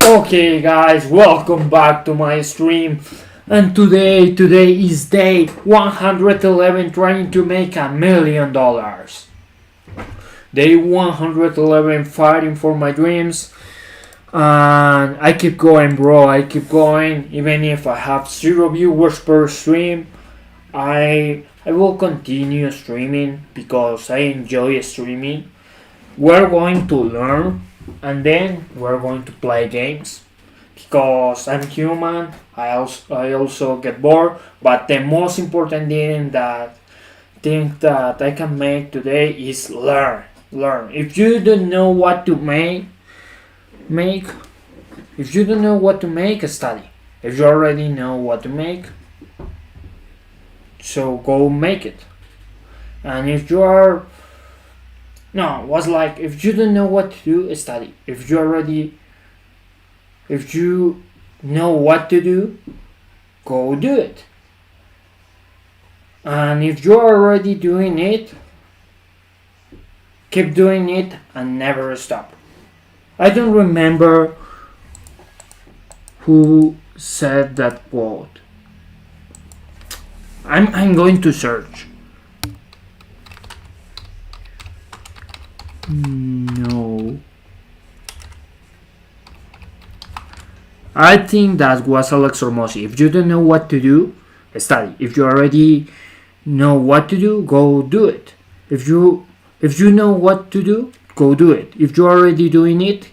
Okay guys, welcome back to my stream. And today is day 111 trying to make $1,000,000. Day 111 fighting for my dreams. And I keep going, bro. I keep going. Even if I have 0 viewers per stream, I will continue streaming because I enjoy streaming. We're going to learn and then we're going to play games because I'm human. I also get bored, but the most important thing that I can make today is learn. If you don't know what to make if you don't know what to make, study. If you already know what to make, so go make it. And if you are no was like, if you don't know what to do, study. If you know what to do, go do it. And if you're already doing it, keep doing it and never stop. I don't remember who said that quote. I'm going to search. No. I think that was Alex Hormozzi. If you don't know what to do, study. If you already know what to do, go do it. If you know what to do, go do it. If you're already doing it,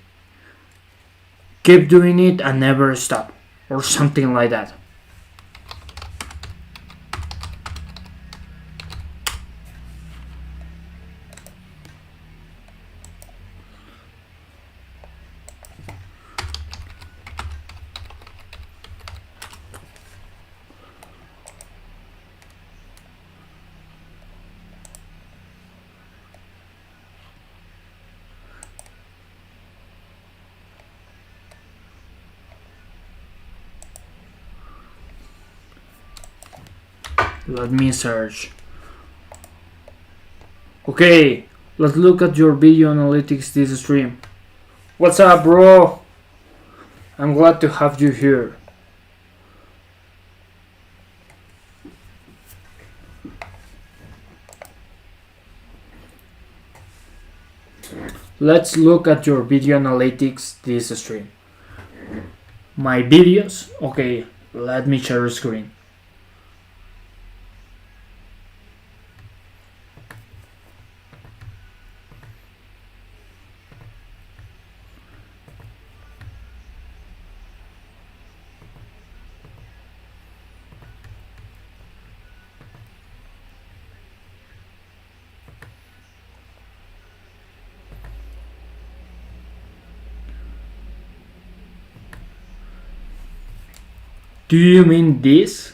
keep doing it and never stop. Or something like that. Let me search. Okay, let's look at your video analytics this stream. What's up, bro? I'm glad to have you here. Let's look at your video analytics this stream. My videos? Okay, let me share screen. Do you mean this?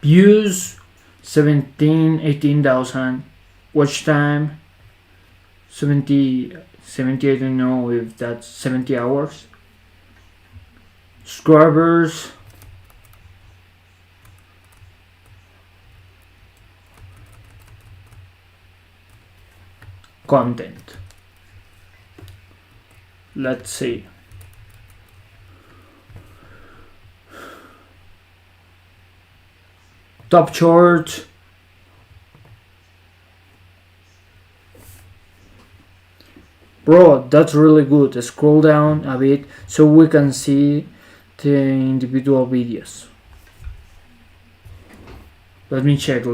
Views 18,000. Watch time 70. I don't know if that's 70 hours. Subscribers content. Let's see. Top chart. Bro, that's really good. Scroll down a bit so we can see the individual videos. Let me check.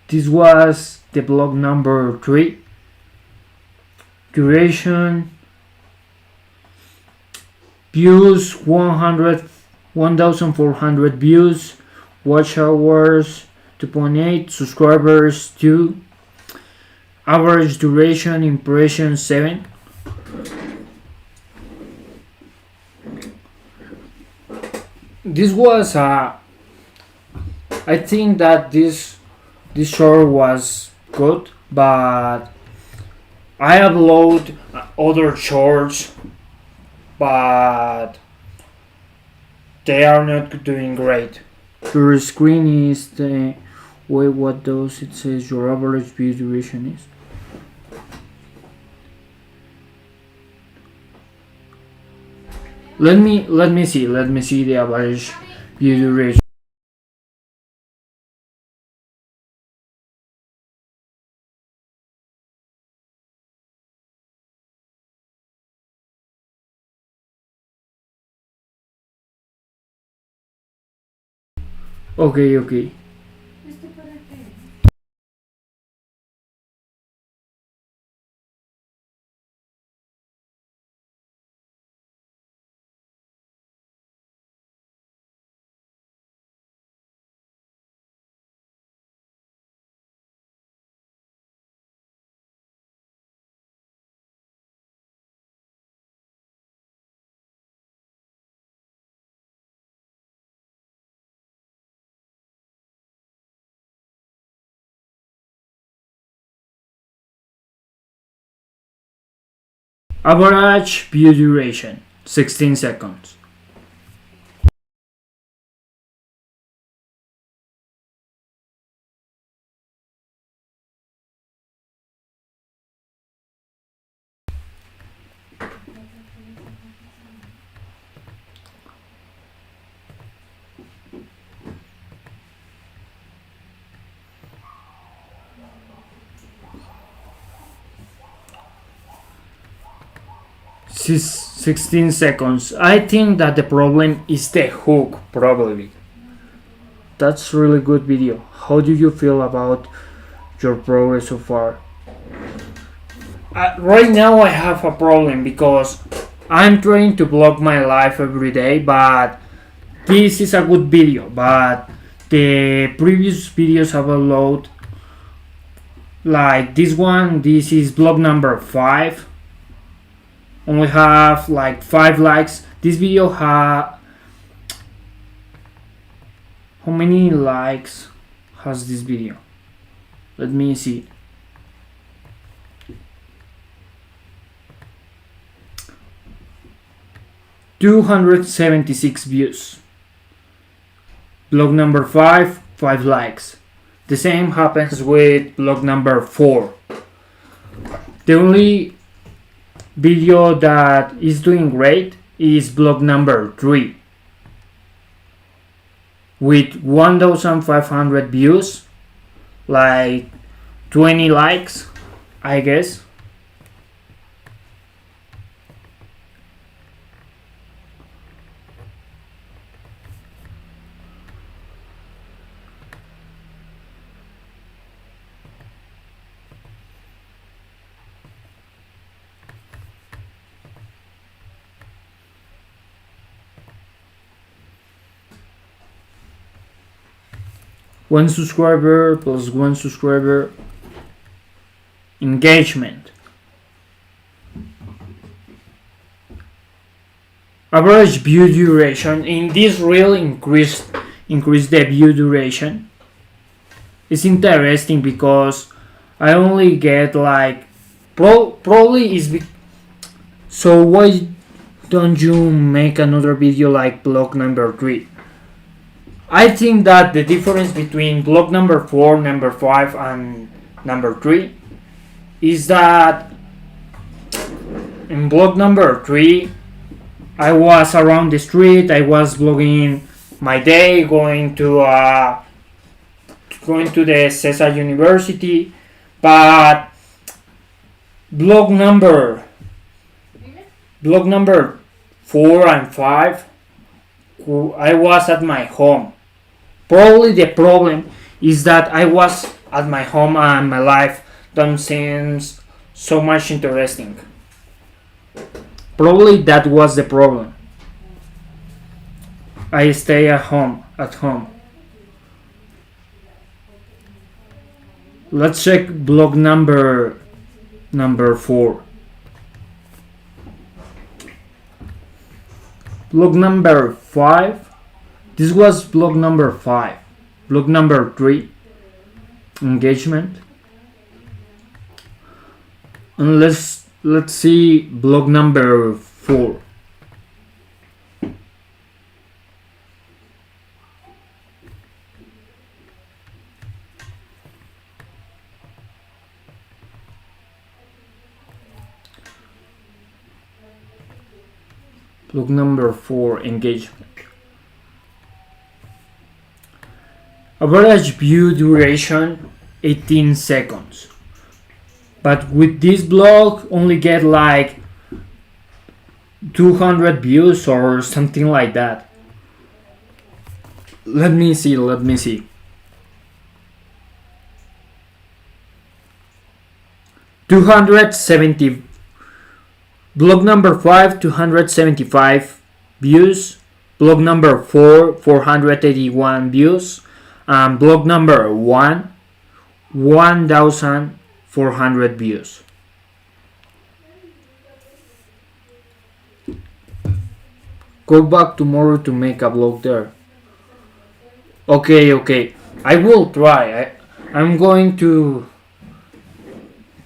This was the blog number 3. Duration, views 1,400 views, watch hours 2.8, subscribers 2, average duration, impression 7. This was a I think that this short was good, but I upload other shorts, but they are not doing great. Your screen is the wait, what does it says your average view duration is? Let me see the average view duration. Okay. Average view duration 16 seconds. Sis- 16 seconds. I think that the problem is the hook, probably. That's really good video. How do you feel about your progress so far? Right now I have a problem because I'm trying to vlog my life every day, but this is a good video, but the previous videos have a load like this one. This is vlog number 5, only have like 5 likes. This video how many likes has this video? Let me see. $276 views. Vlog number 5 likes. The same happens with vlog number 4. The only video that is doing great is vlog number 3 with 1,500 views, like 20 likes, I guess. One subscriber plus one subscriber engagement. Average view duration in this reel increase the view duration. It's interesting because I only get like probably is so why don't you make another video like vlog number 3? I think that the difference between vlog number 4, number 5 and number 3 is that in vlog number 3 I was around the street, I was vlogging my day, going to the CESA University, but vlog number 4 and 5 I was at my home. Probably the problem is that I was at my home and my life don't seem so much interesting. Probably that was the problem. I stay at home. Let's check vlog number 4. Vlog number 5. This was vlog number 5. Block number 3, engagement. And let's see block number 4. Block number 4, engagement. Average view duration 18 seconds. But with this blog only get like 200 views or something like that. Let me see. 270. Blog number 5, 275 views. Blog number 4, 481 views. And blog number 1, 1,400 views. Go back tomorrow to make a blog there. Okay. I will try. I'm going to...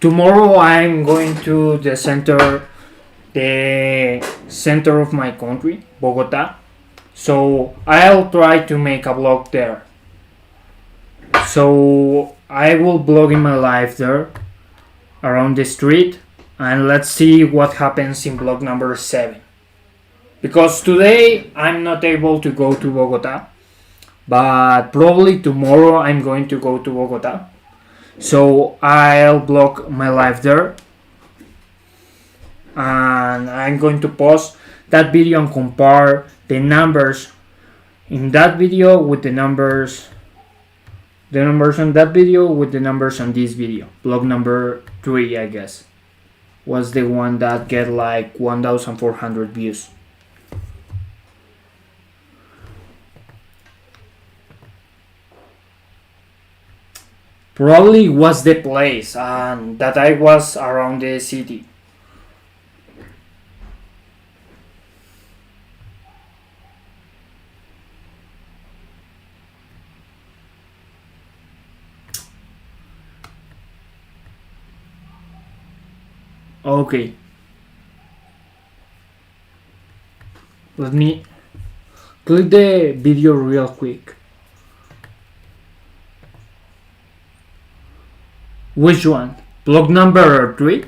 Tomorrow I'm going to the center of my country, Bogota. So I'll try to make a blog there. So I will blog in my life there, around the street, and let's see what happens in blog number 7. Because today I'm not able to go to Bogota, but probably tomorrow I'm going to go to Bogota. So I'll blog my life there, and I'm going to post that video and compare the numbers in that video with the numbers on that video with the numbers on this video. Blog number 3, I guess, was the one that get like 1,400 views. Probably was the place and that I was around the city. Okay. Let me click the video real quick. Which one? Blog number 3?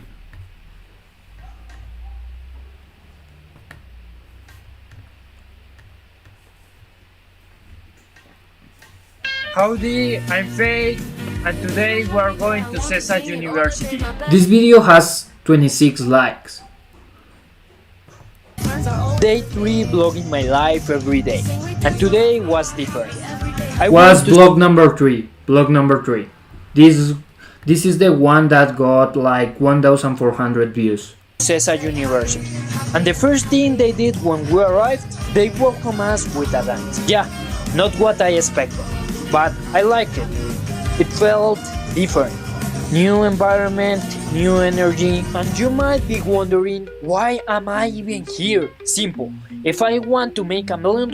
Howdy, I'm Faith, and today we are going to CESA University. This video has 26 likes. Day 3 blogging my life every day, and today was different. Blog number 3. This is the one that got like 1,400 views. CESA University. And the first thing they did when we arrived, they welcomed us with a dance. Yeah, not what I expected, but I liked it. It felt different. New environment, new energy, and you might be wondering, why am I even here? Simple. If I want to make $1 million,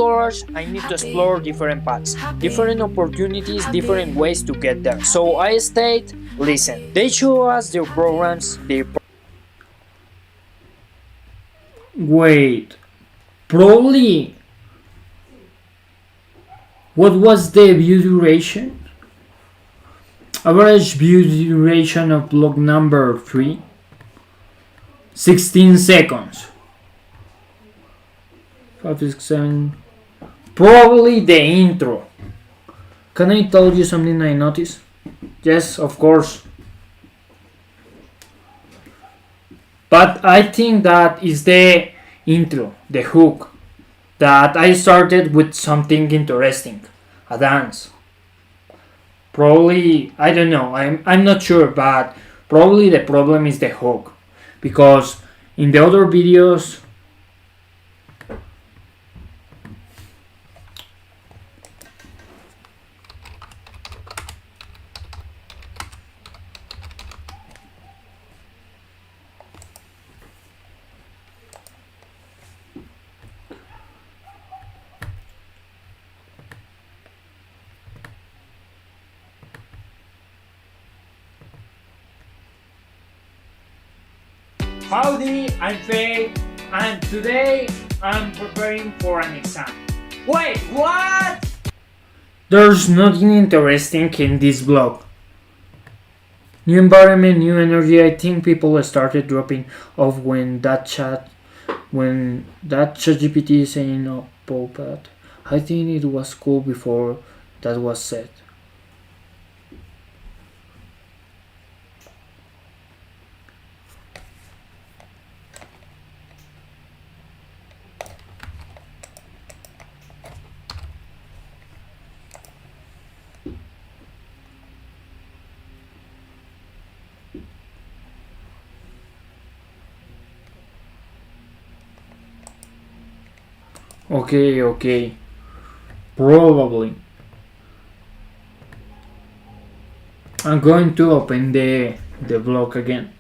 I need to explore different paths, different opportunities, different ways to get there. So I stayed, listen. They show us their programs, Wait, probably... What was the view duration? Average view duration of blog number 3? 16 seconds. 5, 6, 7. Probably the intro. Can I tell you something I noticed? Yes, of course. But I think that is the intro, the hook. That I started with something interesting, a dance. Probably, I don't know, I'm not sure, but probably the problem is the hook. Because in the other videos, Howdy, I'm Faye, and today I'm preparing for an exam. Wait, what? There's nothing interesting in this blog. New environment, new energy. I think people started dropping off when that ChatGPT saying about that. I think it was cool before that was said. Okay. Probably. I'm going to open the blog again.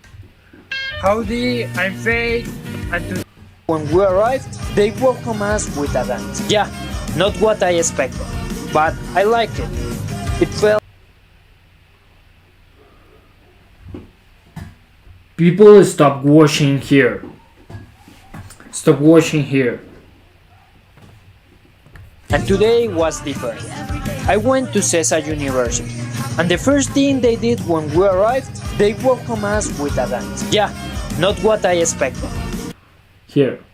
Howdy, I'm Faye, and when we arrived, they welcomed us with a dance. Yeah, not what I expected, but I liked it. It felt. People stop watching here. Stop watching here. And today was different. I went to CESA University, and the first thing they did when we arrived, they welcomed us with a dance. Yeah, not what I expected. Here.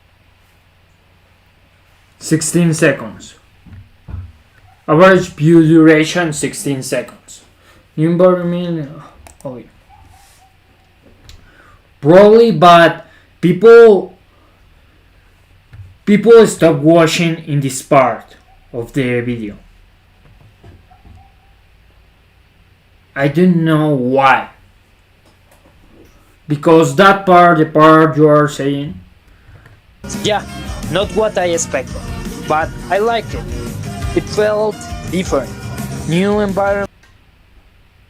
16 seconds. Average view duration 16 seconds. New environment. Oh yeah. Probably, but people stop watching in this part of the video. I don't know why. Because that part, the part you are saying. Yeah, not what I expected, but I liked it. It felt different. New environment.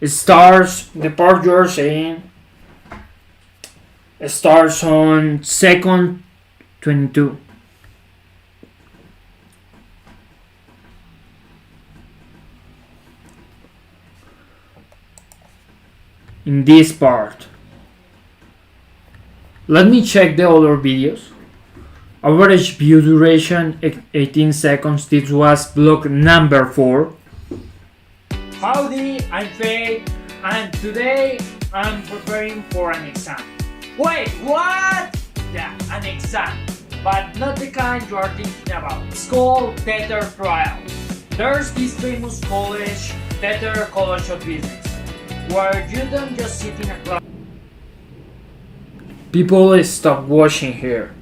It starts, the part you are saying, it starts on second 22. In this part. Let me check the other videos. Average view duration 18 seconds. This was blog number 4. Howdy, I'm Faye, and today I'm preparing for an exam. Wait, what? Yeah, an exam, but not the kind you are thinking about. It's called Tether Trial. There's this famous college, Tether College of Business, where you don't just sit in a class. People stop watching here.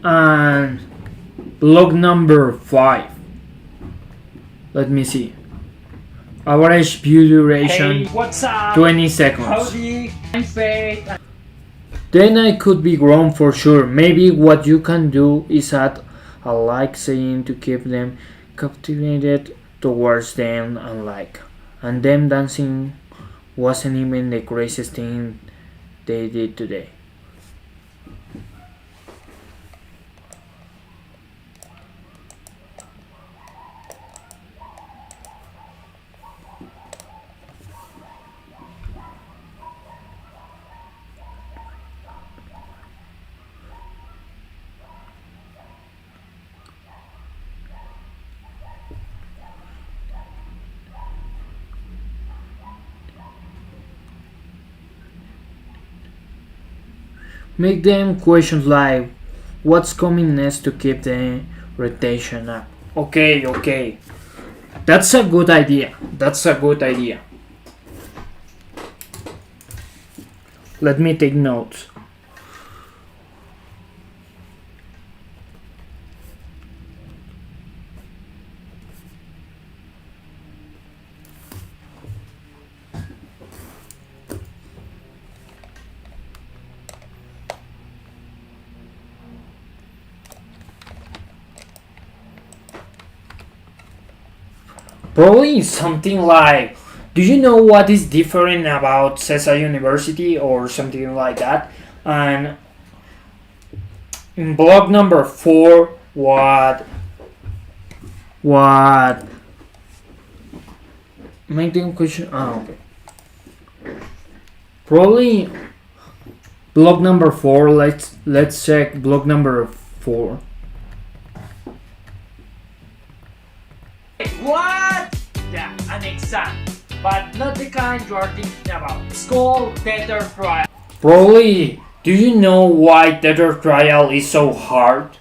And blog number 5. Let me see. Average view duration, hey, what's up? 20 seconds. Howdy, I'm Faith. Then I could be wrong for sure. Maybe what you can do is add a like saying to keep them captivated towards them and like. And them dancing wasn't even the craziest thing they did today. Make them questions like what's coming next to keep the rotation up. Okay. That's a good idea. Let me take notes. Probably something like, do you know what is different about CESA University or something like that? And in blog number 4, what make them question. Okay. Probably block number 4. Let's check block number 4. What? Yeah, an exam, but not the kind you are thinking about. It's called Tether Trial. Probably, do you know why Tether Trial is so hard?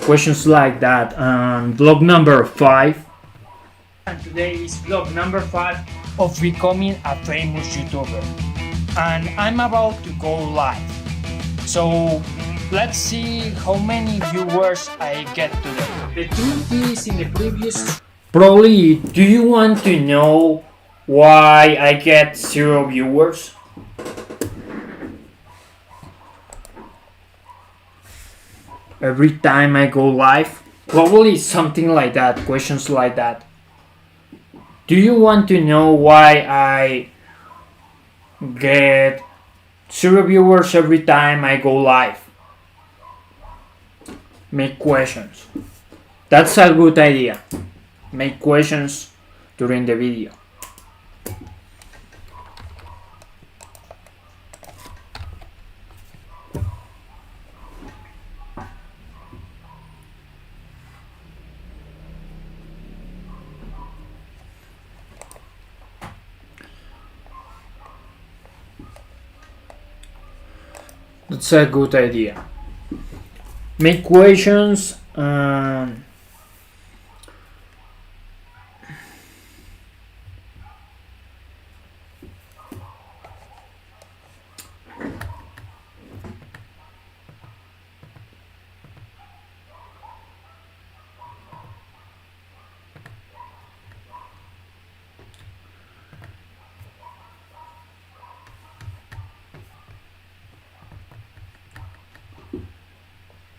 Questions like that. And block number 5. And today is vlog number 5 of becoming a famous YouTuber. And I'm about to go live. So let's see how many viewers I get today. The truth is, in the previous... Probably, do you want to know why I get 0 viewers? Every time I go live? Probably something like that, questions like that. Do you want to know why I get 0 viewers every time I go live? Make questions. That's a good idea. Make questions during the video. That's a good idea. Make questions and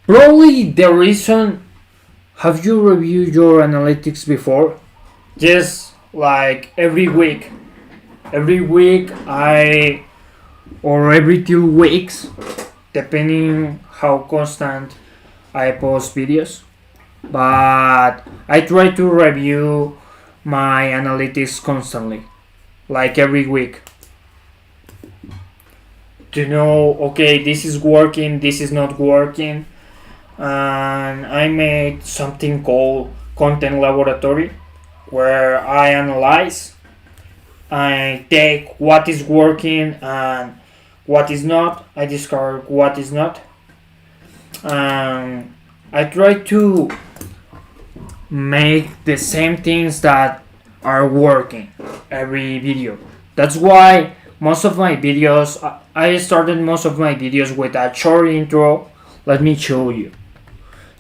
probably the reason. Have you reviewed your analytics before? Yes, like every week. Every week or every 2 weeks, depending how constant I post videos. But I try to review my analytics constantly, like every week. To know, okay, this is working, this is not working. And I made something called Content Laboratory, where I analyze, I take what is working and what is not, I discard what is not, and I try to make the same things that are working every video. That's why most of my videos, I started most of my videos with a short intro. Let me show you.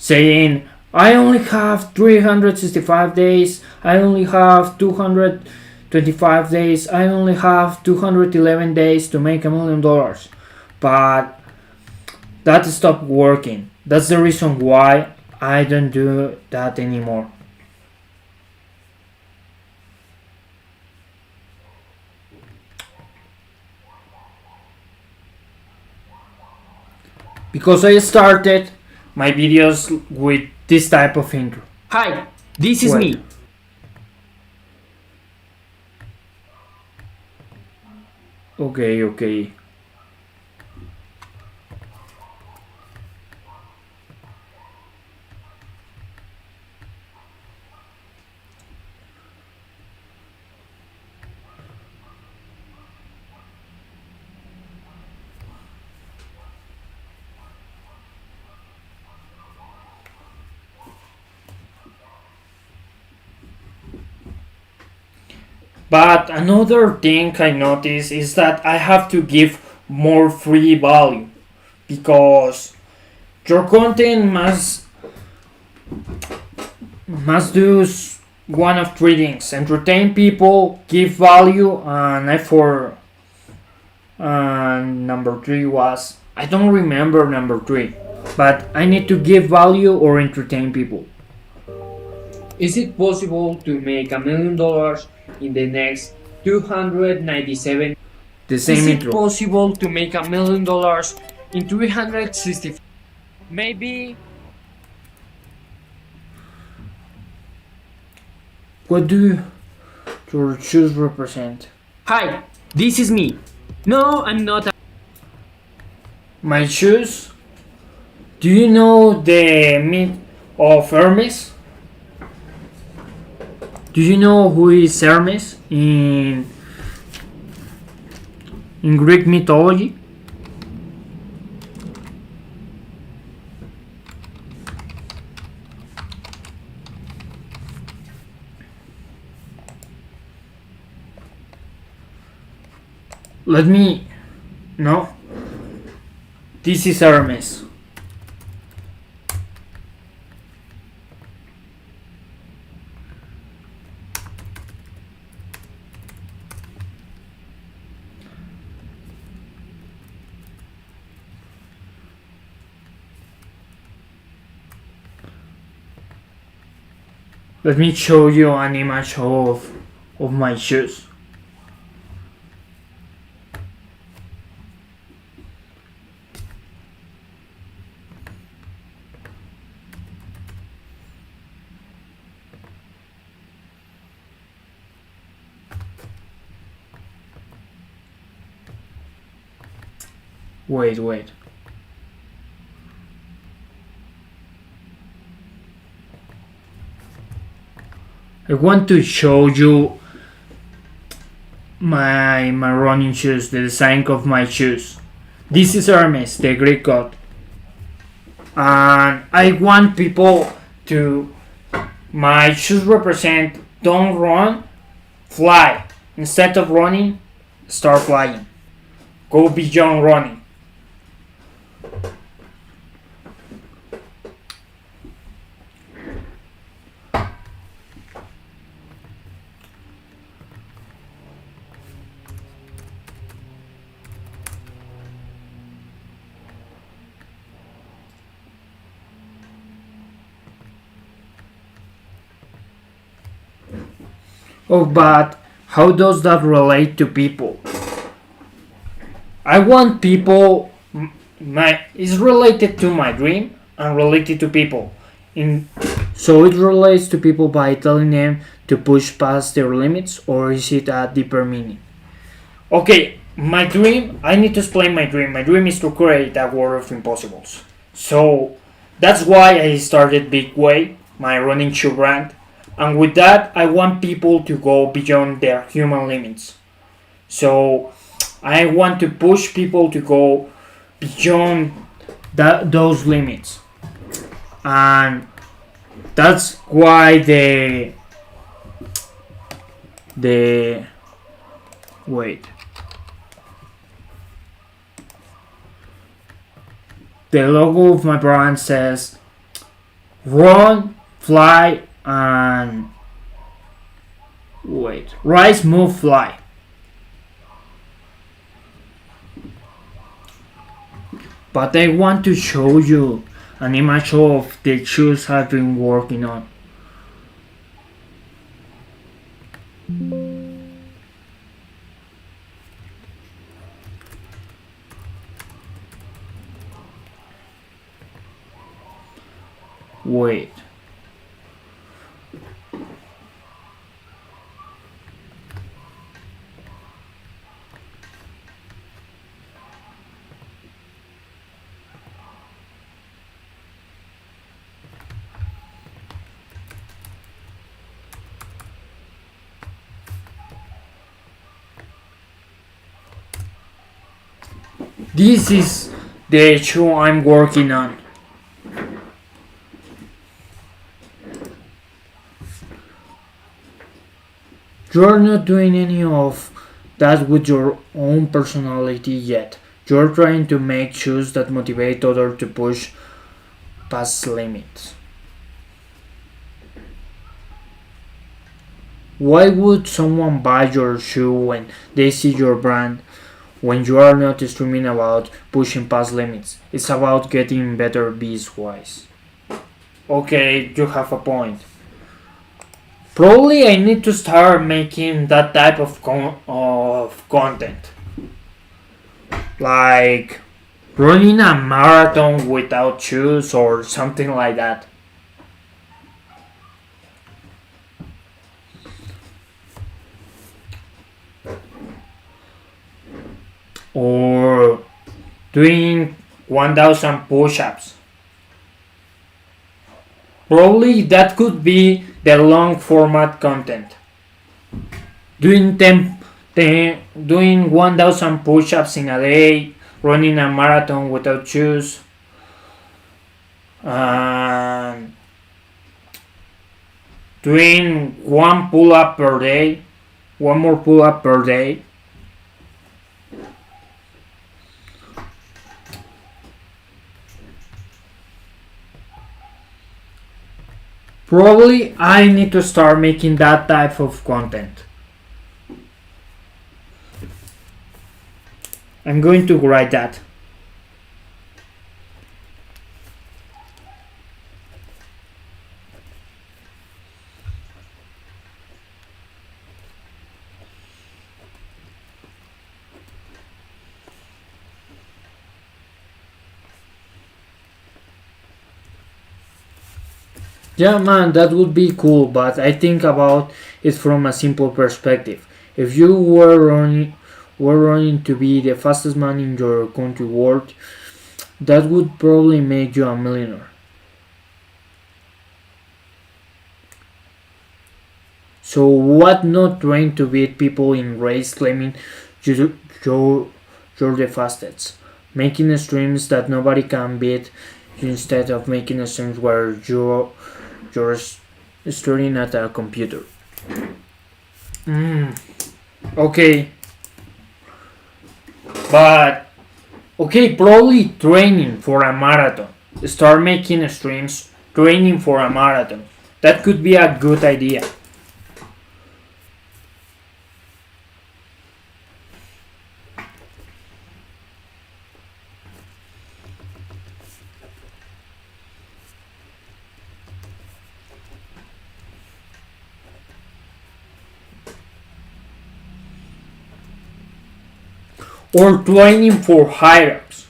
Saying, I only have 365 days, I only have 225 days, I only have 211 days to make $1 million. But that stopped working. That's the reason why I don't do that anymore. Because I started my videos with this type of intro. Hi, this is me. Okay. But another thing I notice is that I have to give more free value, because your content must do one of 3 things: entertain people, give value, and number 3 was, I don't remember number 3, but I need to give value or entertain people. Is it possible to make $1 million in the next 297? The same intro. Is it possible to make $1 million in 365? Maybe. What do your shoes represent? Hi, this is me. No, I'm not. My shoes. Do you know the myth of Hermes? Do you know who is Hermes in Greek mythology? Let me. No. This is Hermes. Let me show you an image of my shoes. Wait. I want to show you my running shoes, the design of my shoes. This is Hermes, the Greek god, and I want people to. My shoes represent don't run, fly. Instead of running, start flying. Go beyond running. Oh, but how does that relate to people? I want people. My is related to my dream and related to people. In so it relates to people by telling them to push past their limits, or is it a deeper meaning? Okay, my dream. I need to explain my dream. My dream is to create a world of impossibles. So that's why I started Big Way, my running shoe brand, and with that, I want people to go beyond their human limits. So I want to push people to go beyond those limits, and that's why the wait the logo of my brand says run, fly, and rise, move, fly. But I want to show you an image of the shoes I've been working on. Wait. This is the shoe I'm working on. You're not doing any of that with your own personality yet. You're trying to make shoes that motivate others to push past limits. Why would someone buy your shoe when they see your brand when you are not streaming about pushing past limits? It's about getting better bees wise. Okay, you have a point. Probably I need to start making that type of content. Like running a marathon without shoes or something like that. or doing 1000 push-ups. Probably that could be the long format content. Doing 1000 push-ups in a day, running a marathon without shoes, and doing one pull-up per day, one more pull-up per day. Probably I need to start making that type of content. I'm going to write that. Yeah, man, that would be cool, but I think about it from a simple perspective. If you were running to be the fastest man in your country world, that would probably make you a millionaire. So what not trying to beat people in race claiming you, you, you're the fastest? Making streams that nobody can beat instead of making streams where you're studying at a computer. Mm, okay, but okay, probably training for a marathon. Start making streams training for a marathon. That could be a good idea. Or training for high ups.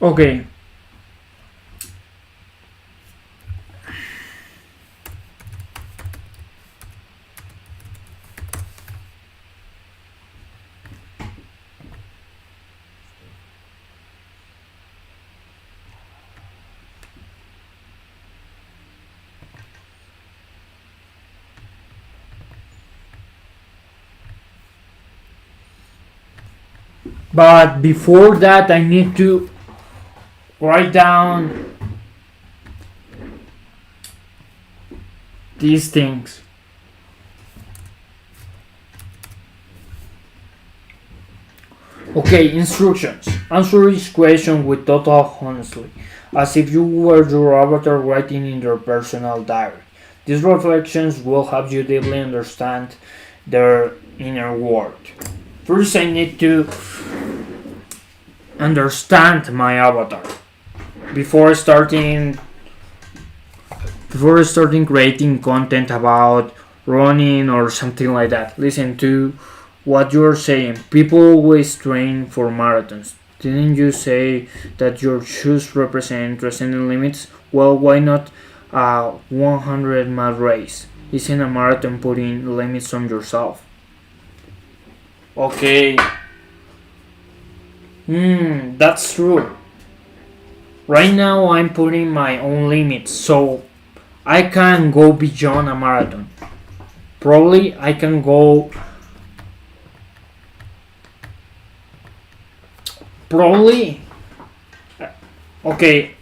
Okay, but before that, I need to write down these things. Okay, instructions. Answer each question with total honesty, as if you were your avatar writing in your personal diary. These reflections will help you deeply understand their inner world. First, I need to understand my avatar before starting creating content about running or something like that. Listen to what you're saying. People always train for marathons. Didn't you say that your shoes represent transcending limits? Well, why not a 100-mile race? Isn't a marathon putting limits on yourself? Okay. That's true. Right now, I'm putting my own limits, so I can go beyond a marathon. Probably I can go. Probably. Okay.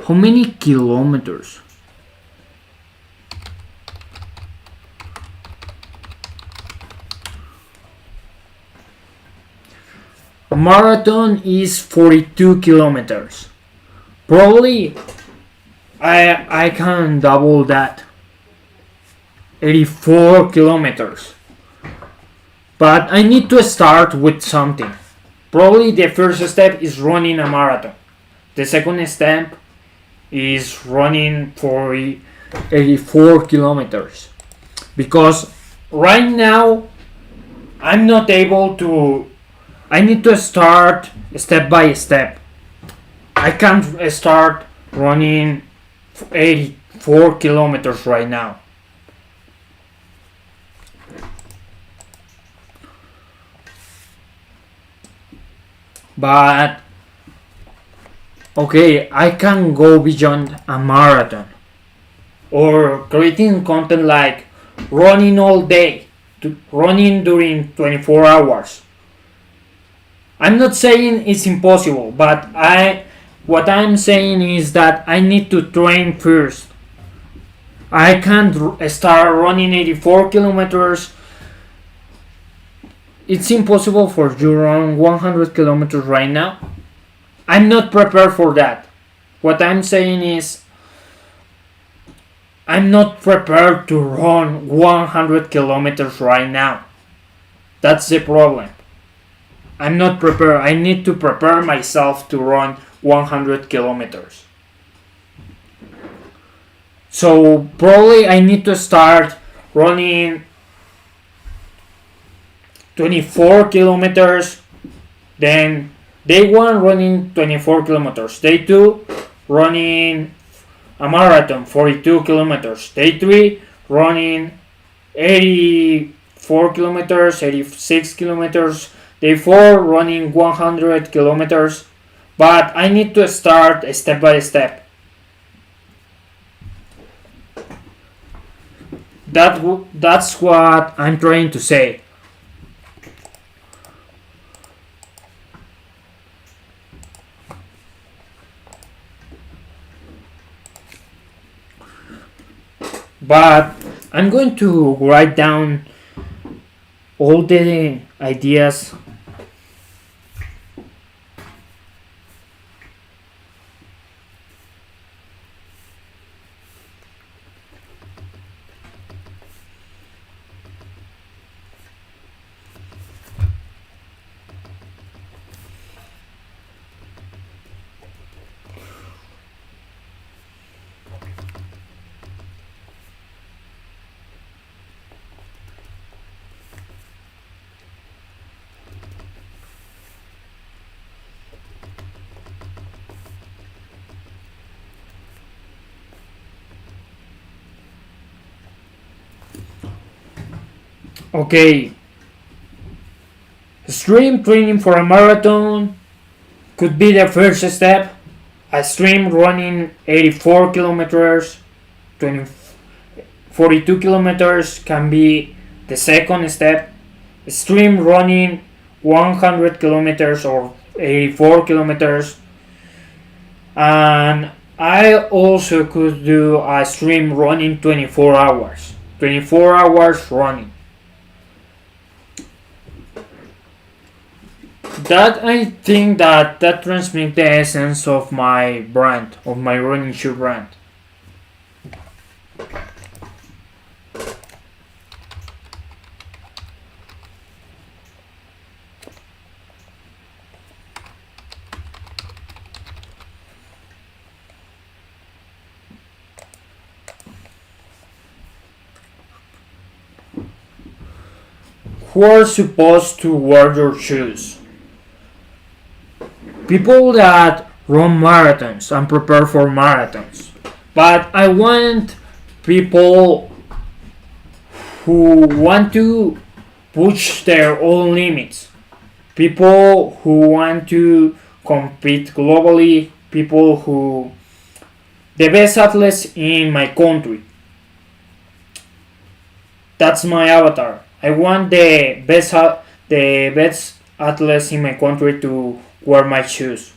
How many kilometers? A marathon is 42 kilometers. Probably I can double that. 84 kilometers. But I need to start with something. Probably the first step is running a marathon. The second step is running for 84 kilometers. Because right now I'm not able to. I need to start step by step. I can't start running 84 kilometers right now. But okay, I can go beyond a marathon or creating content like running all day, running during 24 hours. I'm not saying it's impossible, but what I'm saying is that I need to train first. I can't start running 84 kilometers. It's impossible for you to run 100 kilometers right now. I'm not prepared for that. What I'm saying is I'm not prepared to run 100 kilometers right now. That's the problem. I'm not prepared. I need to prepare myself to run 100 kilometers. So probably I need to start running 24 kilometers. Then day 1 running 24 kilometers. Day 2 running a marathon 42 kilometers. Day 3 running 84 kilometers, 86 kilometers. Day 4 running 100 kilometers. But I need to start step by step. That's what I'm trying to say. But I'm going to write down all the ideas. Okay, stream training for a marathon could be the first step. A stream running 84 kilometers, 20, 42 kilometers can be the second step. A stream running 100 kilometers or 84 kilometers. And I also could do a stream running 24 hours. 24 hours running. That I think that transmits the essence of my brand, of my running shoe brand. Who are supposed to wear your shoes? People that run marathons and prepare for marathons. But I want people who want to push their own limits. People who want to compete globally. People who. The best athletes in my country. That's my avatar. I want the best athletes in my country to wear my shoes.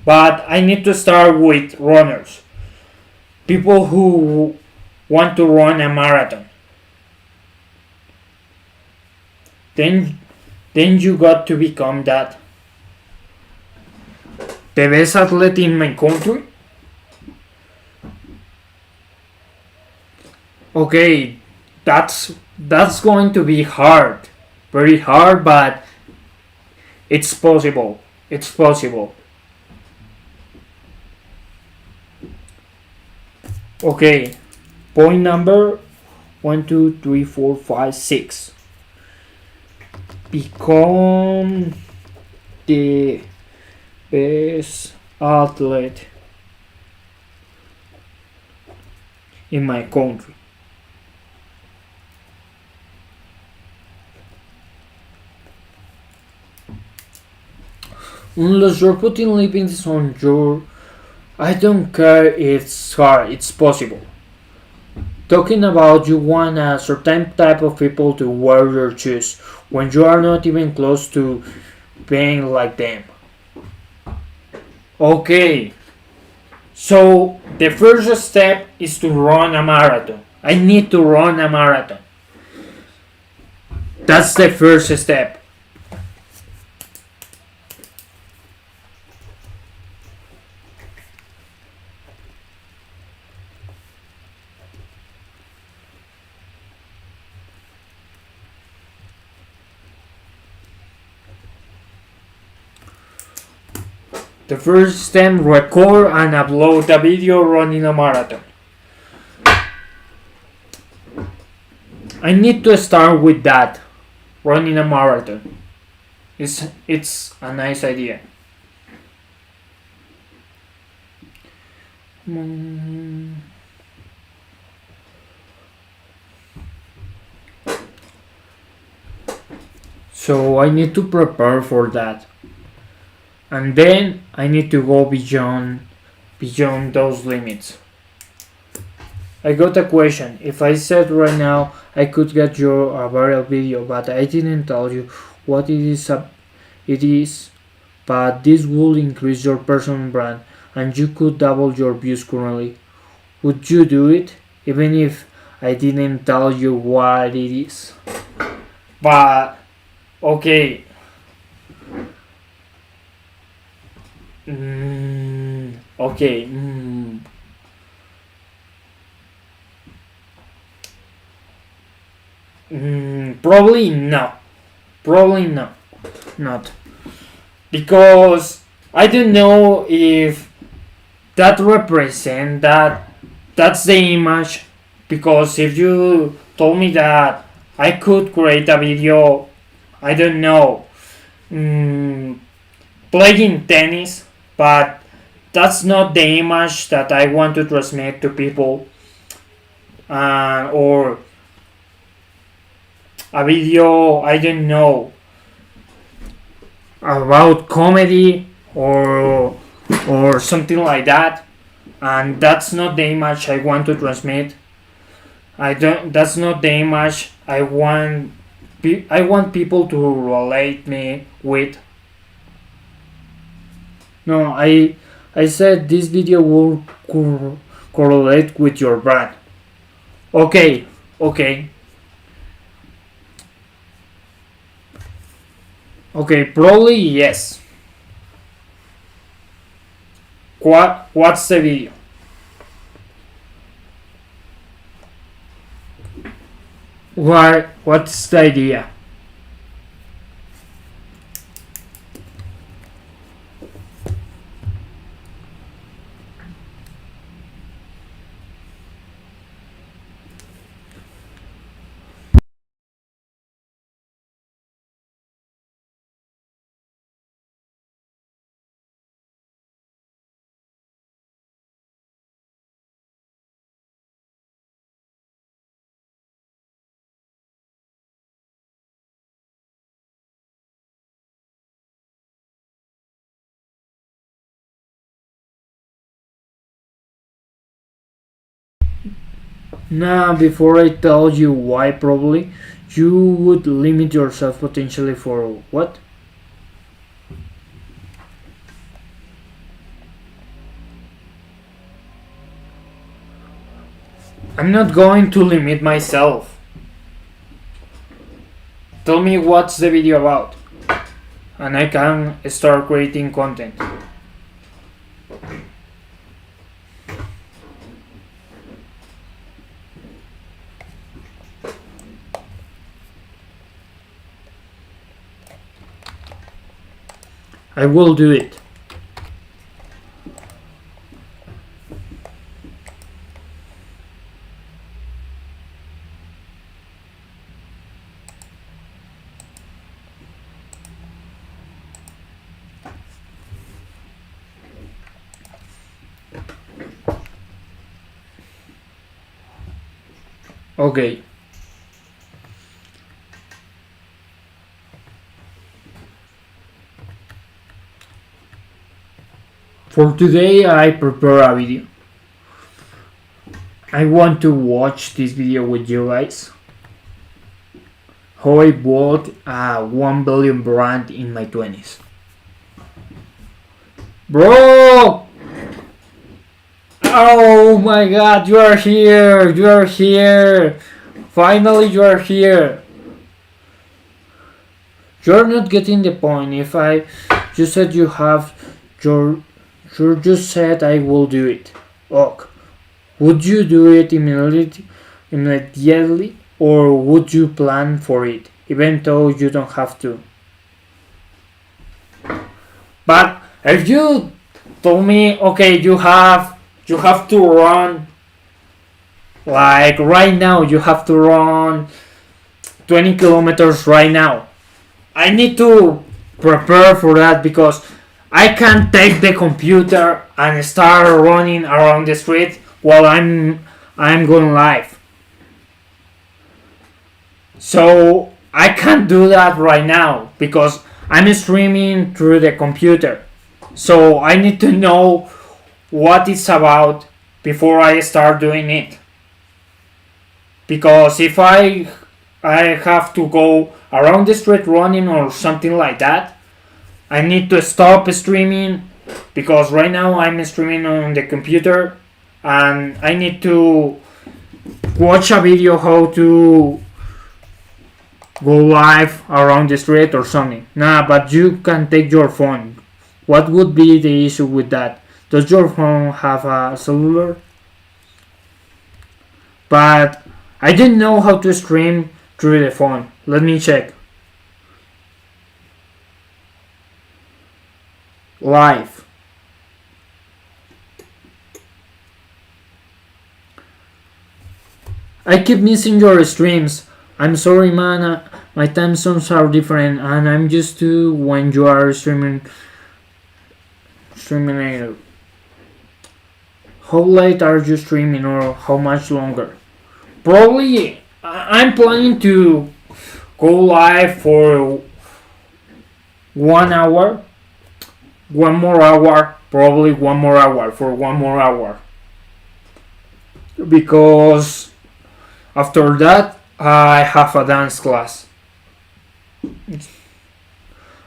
But I need to start with runners. People who want to run a marathon. Then you got to become that. The best athlete in my country? Okay, that's That's going to be hard, very hard, but it's possible. It's possible. Okay, point number 1, 2, 3, 4, 5, 6. Become the best athlete in my country. Unless you're putting limits on your, I don't care, it's hard, it's possible. Talking about you want a certain type of people to wear your shoes when you are not even close to being like them. Okay, so the first step is to run a marathon. I need to run a marathon. That's the first step. The first step, record and upload a video running a marathon. I need to start with that, running a marathon. It's a nice idea. So I need to prepare for that. And then I need to go beyond those limits. I got a question. If I said right now I could get you a viral video, but I didn't tell you what it is, but this will increase your personal brand and you could double your views currently. Would you do it? Even if I didn't tell you what it is. But okay. Okay. Probably no. Probably no. Not. Because I don't know if that represent that's the image. Because if you told me that I could create a video, I don't know, playing tennis, but that's not the image that I want to transmit to people, or a video, I don't know, about comedy or something like that, and that's not the image I want to transmit. I don't. That's not the image I want. I want people to relate me with. No, I said this video will correlate with your brand. Okay, okay. Okay, probably yes. What's the video? What's the idea? Now, before I tell you why, probably you would limit yourself potentially for what? I'm not going to limit myself. Tell me what's the video about, and I can start creating content. I will do it. Okay. For today I prepare a video. I want to watch this video with you guys. How I bought a 1 billion brand in my 20s. Bro! Oh my god, you are here! You are here! Finally, you are here! You're not getting the point. If I just said you have, you just said I will do it. Ok. Would you do it immediately, or would you plan for it, even though you don't have to? But if you told me, okay, you have to run, like right now, you have to run 20 kilometers right now. I need to prepare for that because I can't take the computer and start running around the street while I'm going live. So I can't do that right now because I'm streaming through the computer. So I need to know what it's about before I start doing it. Because if I have to go around the street running or something like that, I need to stop streaming because right now I'm streaming on the computer and I need to watch a video how to go live around the street or something. Nah, but you can take your phone. What would be the issue with that? Does your phone have a cellular? But I didn't know how to stream through the phone. Let me check. Live. I keep missing your streams. I'm sorry, man. My time zones are different, and I'm used to when you are streaming. How late are you streaming, or how much longer? Probably, I'm planning to go live for 1 hour. 1 more hour, probably 1 more hour, for 1 more hour. Because after that, I have a dance class.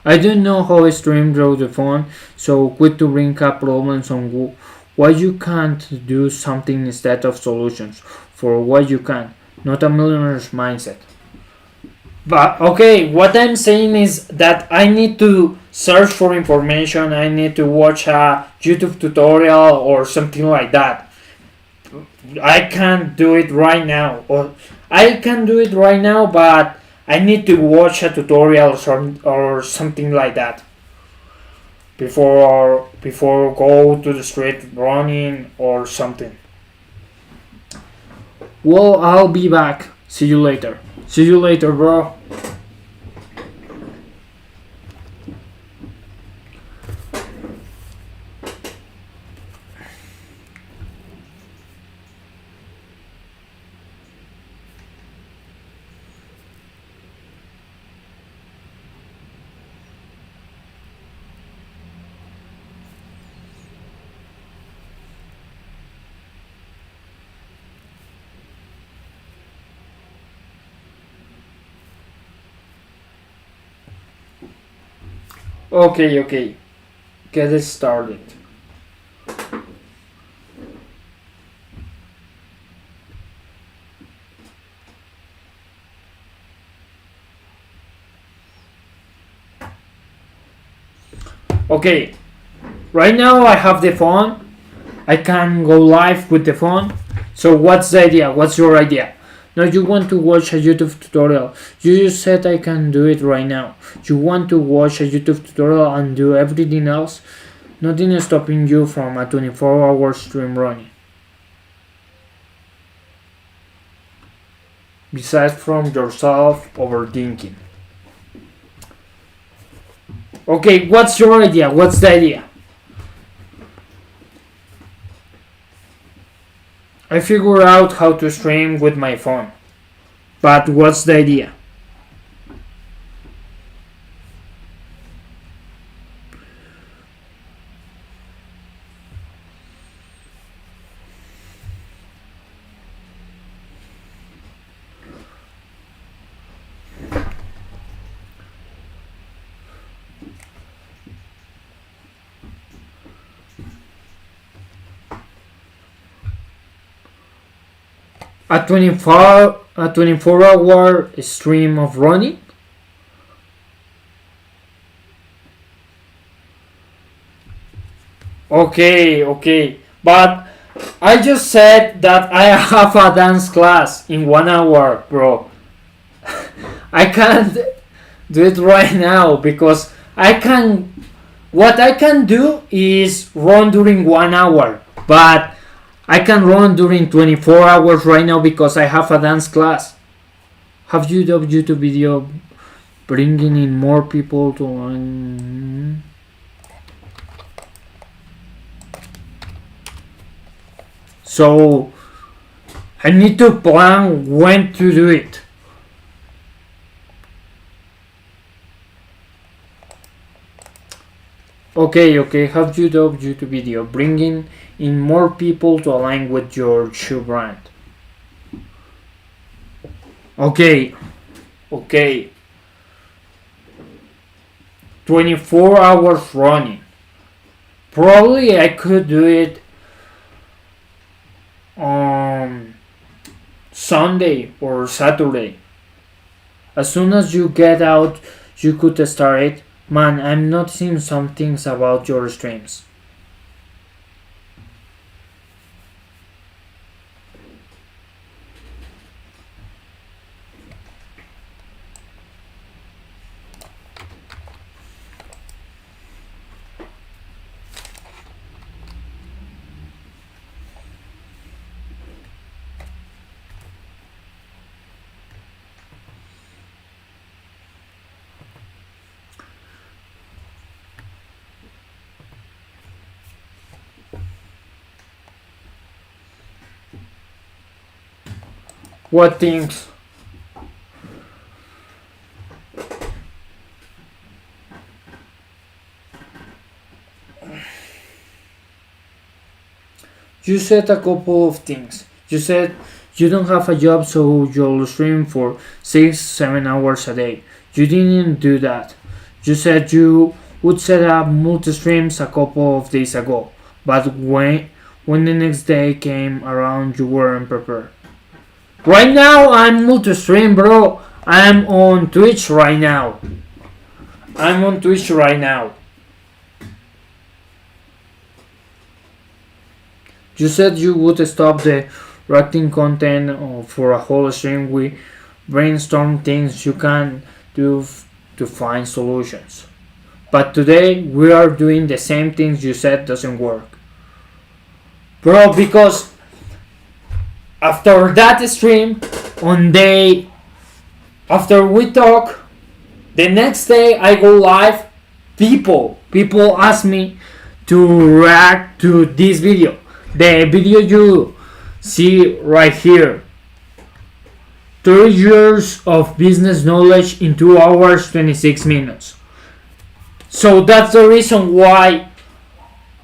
I don't know how I stream through the phone, so quick to bring up problems on why you can't do something instead of solutions for what you can, not a millionaire's mindset. But okay, what I'm saying is that I need to search for information, I need to watch a YouTube tutorial or something like that. I can't do it right now. Or I can do it right now, but I need to watch a tutorial or something like that before go to the street running or something. Well, I'll be back. See you later. See you later, bro. Okay. Get it started. Okay, right now I have the phone. I can go live with the phone. So what's the idea? What's your idea? Now you want to watch a YouTube tutorial. You just said I can do it right now. You want to watch a YouTube tutorial and do everything else. Nothing is stopping you from a 24-hour stream running. Besides from yourself overthinking. Okay, what's your idea? What's the idea? I figured out how to stream with my phone. But what's the idea? A 24-hour stream of running? Okay. But I just said that I have a dance class in 1 hour, bro. I can't do it right now because what I can do is run during 1 hour, but I can run during 24 hours right now because I have a dance class. Have you done YouTube video bringing in more people to learn? So I need to plan when to do it. Okay, have you done YouTube video bringing in more people to align with your shoe brand? Okay. 24 hours running. Probably I could do it on Sunday or Saturday. As soon as you get out, you could start it. Man, I'm noticing some things about your streams. What things? You said a couple of things. You said you don't have a job, so you'll stream for 6-7 hours a day. You didn't do that. You said you would set up multi streams a couple of days ago, but when the next day came around, you weren't prepared. Right now, I'm multi-stream, bro. I'm on Twitch right now. You said you would stop the reacting content for a whole stream. We brainstorm things you can do to find solutions. But today, we are doing the same things you said doesn't work. Bro, because after that stream, after we talk, the next day I go live. People ask me to react to this video, the video you see right here. 30 years of business knowledge in 2 hours 26 minutes. So that's the reason why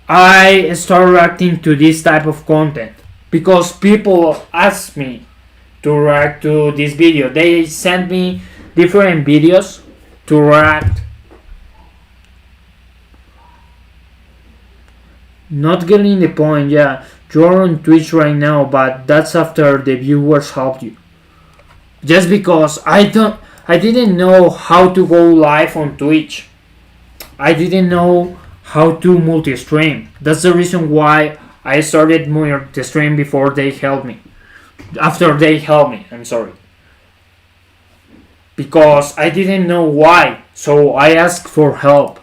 I start reacting to this type of content. Because people ask me to react to this video. They send me different videos to react. Not getting the point, yeah. You're on Twitch right now, but that's after the viewers helped you. Just because I didn't know how to go live on Twitch. I didn't know how to multi-stream. That's the reason why I started the stream before they helped me. After they help me, I'm sorry. Because I didn't know why, so I asked for help.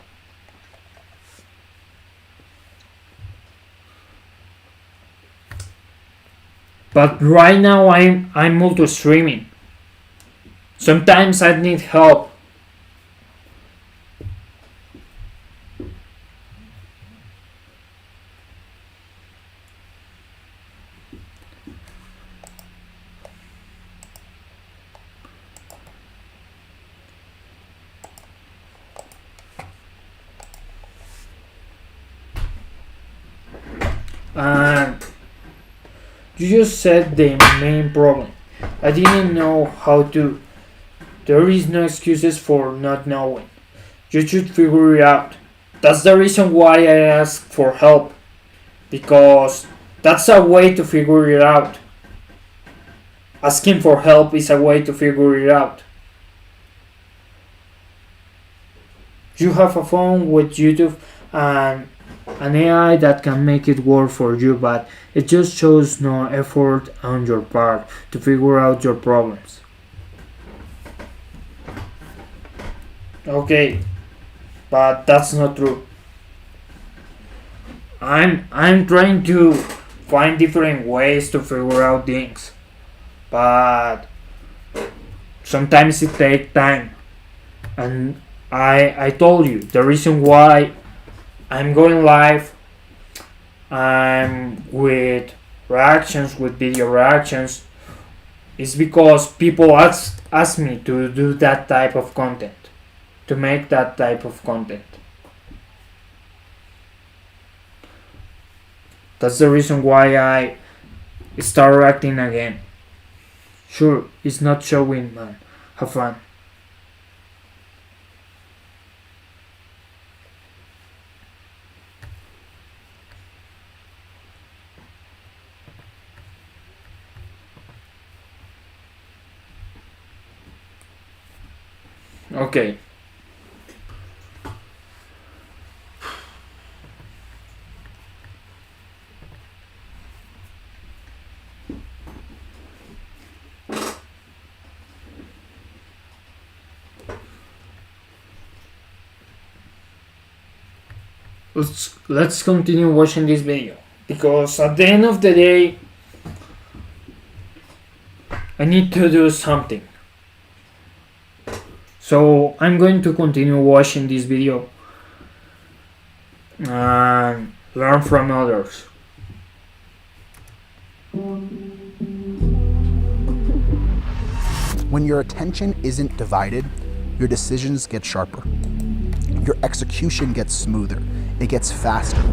But right now I'm multi streaming. Sometimes I need help. And you just said the main problem. I didn't know how to. There is no excuses for not knowing. You should figure it out. That's the reason why I asked for help. Because that's a way to figure it out. Asking for help is a way to figure it out. You have a phone with YouTube and an AI that can make it work for you, but it just shows no effort on your part to figure out your problems. Okay, but that's not true. I'm trying to find different ways to figure out things, but sometimes it takes time. And I told you the reason why I'm going live. I'm with reactions, with video reactions, is because people ask me to do that type of content, to make that type of content. That's the reason why I start reacting again. Sure, it's not showing, man. Have fun. Okay. Let's continue watching this video because at the end of the day I need to do something. So I'm going to continue watching this video and learn from others. When your attention isn't divided, your decisions get sharper. Your execution gets smoother. It gets faster.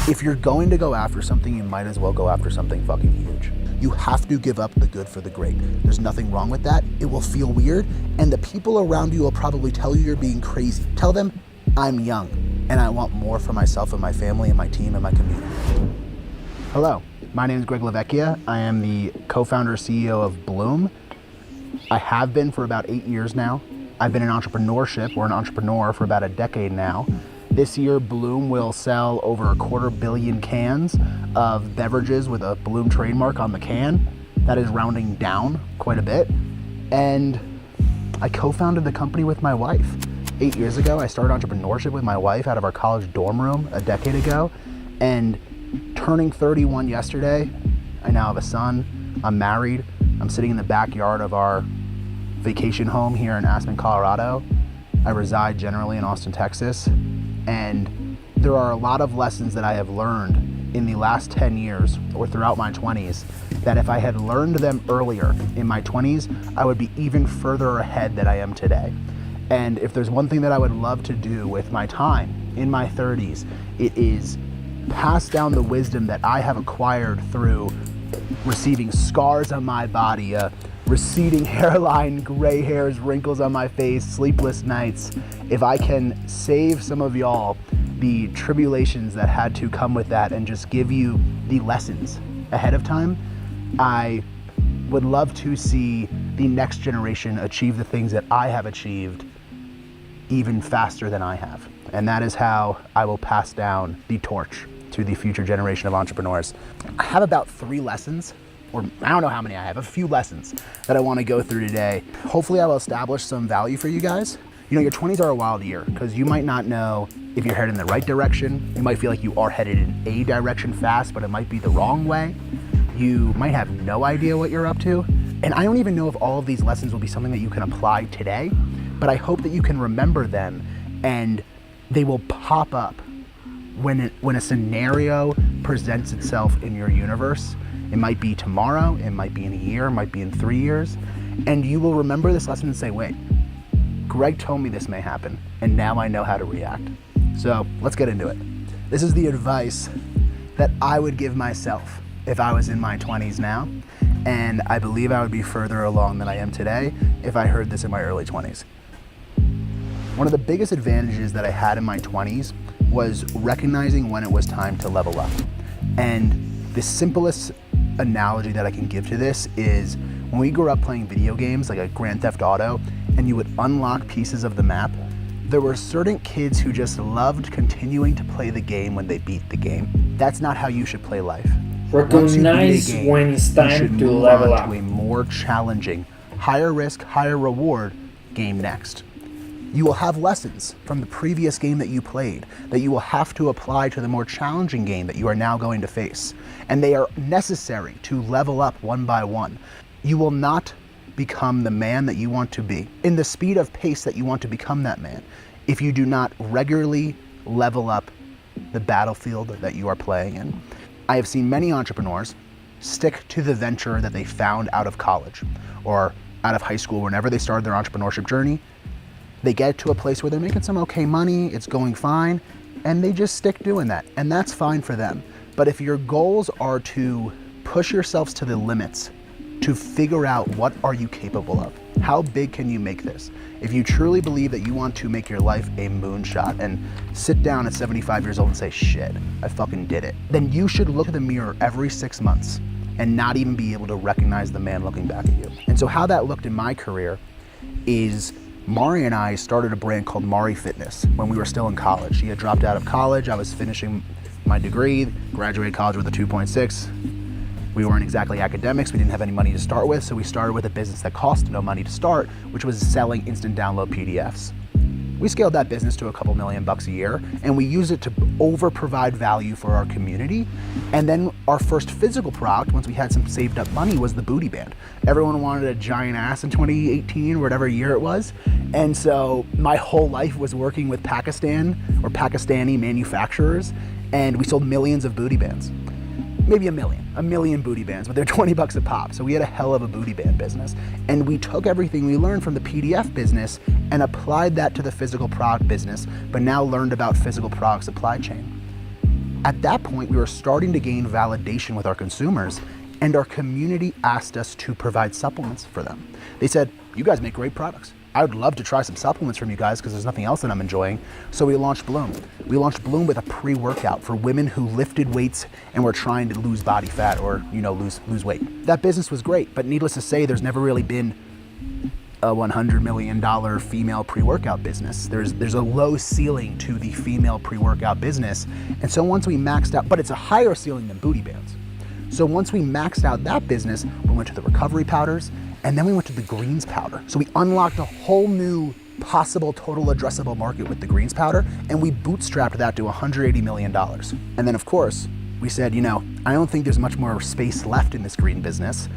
If you're going to go after something, you might as well go after something fucking huge. You have to give up the good for the great. There's nothing wrong with that. It will feel weird, and the people around you will probably tell you you're being crazy. Tell them, I'm young, and I want more for myself and my family and my team and my community. Hello, my name is Greg Lavecchia. I am the co-founder CEO of Bloom. I have been for about 8 years now. I've been in entrepreneurship or an entrepreneur for about a decade now. This year, Bloom will sell over 250 million cans of beverages with a Bloom trademark on the can. That is rounding down quite a bit. And I co-founded the company with my wife. 8 years ago, I started entrepreneurship with my wife out of our college dorm room a decade ago. And turning 31 yesterday, I now have a son. I'm married. I'm sitting in the backyard of our vacation home here in Aspen, Colorado. I reside generally in Austin, Texas. And there are a lot of lessons that I have learned in the last 10 years or throughout my 20s that if I had learned them earlier in my 20s, I would be even further ahead than I am today. And if there's one thing that I would love to do with my time in my 30s, it is pass down the wisdom that I have acquired through receiving scars on my body, receding hairline, gray hairs, wrinkles on my face, sleepless nights. If I can save some of y'all the tribulations that had to come with that and just give you the lessons ahead of time, I would love to see the next generation achieve the things that I have achieved even faster than I have. And that is how I will pass down the torch to the future generation of entrepreneurs. I have about 3 lessons, or I don't know how many I have, a few lessons that I want to go through today. Hopefully I will establish some value for you guys. You know, your 20s are a wild year because you might not know if you're headed in the right direction. You might feel like you are headed in a direction fast, but it might be the wrong way. You might have no idea what you're up to. And I don't even know if all of these lessons will be something that you can apply today, but I hope that you can remember them and they will pop up when a scenario presents itself in your universe. It might be tomorrow, it might be in a year, it might be in 3 years, and you will remember this lesson and say, wait, Greg told me this may happen, and now I know how to react. So let's get into it. This is the advice that I would give myself if I was in my 20s now, and I believe I would be further along than I am today if I heard this in my early 20s. One of the biggest advantages that I had in my 20s was recognizing when it was time to level up. And the simplest analogy that I can give to this is when we grew up playing video games like a Grand Theft Auto and you would unlock pieces of the map, there were certain kids who just loved continuing to play the game when they beat the game. That's not how you should play life. Recognize when it's time to level up. To a more challenging, higher risk, higher reward game next. You will have lessons from the previous game that you played that you will have to apply to the more challenging game that you are now going to face. And they are necessary to level up one by one. You will not become the man that you want to be in the speed of pace that you want to become that man if you do not regularly level up the battlefield that you are playing in. I have seen many entrepreneurs stick to the venture that they found out of college or out of high school. Whenever they started their entrepreneurship journey, they get to a place where they're making some okay money, it's going fine, and they just stick doing that, and that's fine for them. But if your goals are to push yourselves to the limits, to figure out what are you capable of, how big can you make this? If you truly believe that you want to make your life a moonshot and sit down at 75 years old and say, shit, I fucking did it, then you should look in the mirror every 6 months and not even be able to recognize the man looking back at you. And so how that looked in my career is Mari and I started a brand called Mari Fitness when we were still in college. She had dropped out of college. I was finishing my degree, graduated college with a 2.6. We weren't exactly academics. We didn't have any money to start with, so we started with a business that cost no money to start, which was selling instant download PDFs. We scaled that business to a couple $1,000,000 a year, and we used it to over-provide value for our community. And then our first physical product, once we had some saved up money, was the Booty Band. Everyone wanted a giant ass in 2018, whatever year it was. And so my whole life was working with Pakistan or Pakistani manufacturers, and we sold millions of booty bands. Maybe a million booty bands, but they're $20 a pop. So we had a hell of a booty band business. And we took everything we learned from the PDF business and applied that to the physical product business, but now learned about physical product supply chain. At that point, we were starting to gain validation with our consumers, and our community asked us to provide supplements for them. They said, you guys make great products. I would love to try some supplements from you guys because there's nothing else that I'm enjoying. So we launched Bloom. We launched Bloom with a pre-workout for women who lifted weights and were trying to lose body fat or, lose weight. That business was great, but needless to say, there's never really been a $100 million female pre-workout business. There's a low ceiling to the female pre-workout business. And so once we maxed out, but it's a higher ceiling than booty bands. So once we maxed out that business, we went to the recovery powders, and then we went to the greens powder. So we unlocked a whole new possible total addressable market with the greens powder, and we bootstrapped that to $180 million. And then of course, we said, I don't think there's much more space left in this green business.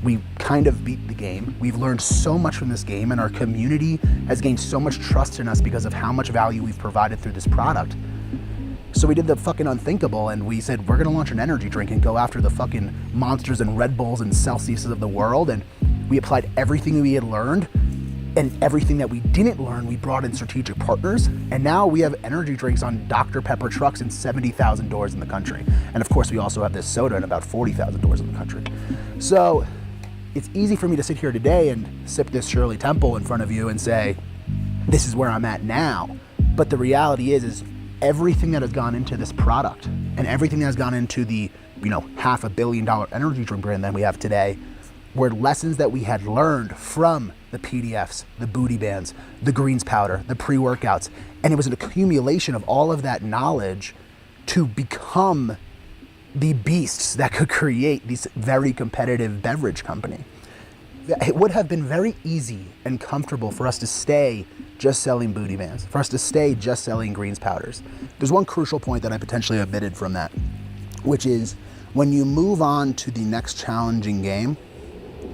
We kind of beat the game. We've learned so much from this game, and our community has gained so much trust in us because of how much value we've provided through this product. So we did the fucking unthinkable, and we said, we're gonna launch an energy drink and go after the fucking Monsters and Red Bulls and Celsiuses of the world. And we applied everything we had learned, and everything that we didn't learn, we brought in strategic partners. And now we have energy drinks on Dr. Pepper trucks in 70,000 doors in the country. And of course, we also have this soda in about 40,000 doors in the country. So it's easy for me to sit here today and sip this Shirley Temple in front of you and say, this is where I'm at now. But the reality is everything that has gone into this product and everything that has gone into the, $500 million energy drink brand that we have today were lessons that we had learned from the PDFs, the booty bands, the greens powder, the pre-workouts. And it was an accumulation of all of that knowledge to become the beasts that could create this very competitive beverage company. It would have been very easy and comfortable for us to stay just selling booty bands, for us to stay just selling greens powders. There's one crucial point that I potentially omitted from that, which is when you move on to the next challenging game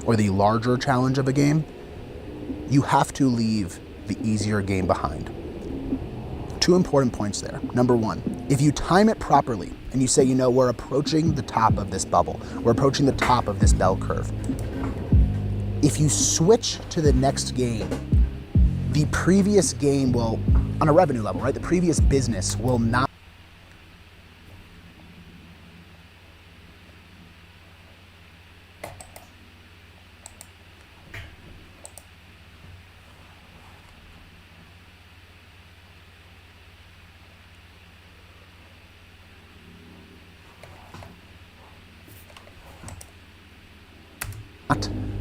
or the larger challenge of a game, you have to leave the easier game behind. Two important points there. Number one, if you time it properly and you say, you know, we're approaching the top of this bubble, we're approaching the top of this bell curve. If you switch to the next game, the previous game will, on a revenue level, right? The previous business will not.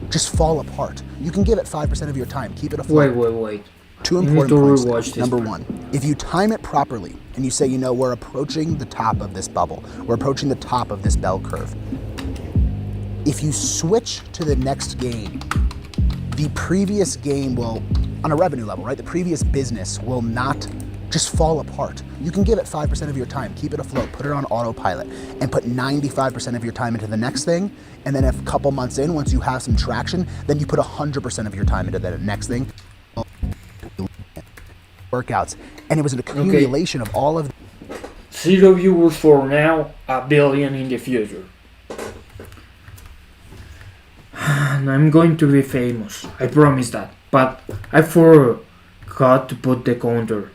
Just fall apart. You can give it 5% of your time. Keep it afloat. Wait. Two important points there. Number one, if you time it properly and you say, you know, we're approaching the top of this bubble, we're approaching the top of this bell curve. If you switch to the next game, the previous game will, on a revenue level, right? The previous business will not just fall apart. You can give it 5% of your time, keep it afloat, put it on autopilot, and put 95% of your time into the next thing. And then a couple months in, once you have some traction, then you put 100% of your time into the next thing. Workouts. And it was an accumulation of all of. 0 viewers for now, 1 billion in the future. And I'm going to be famous, I promise that. But I forgot to put the counter.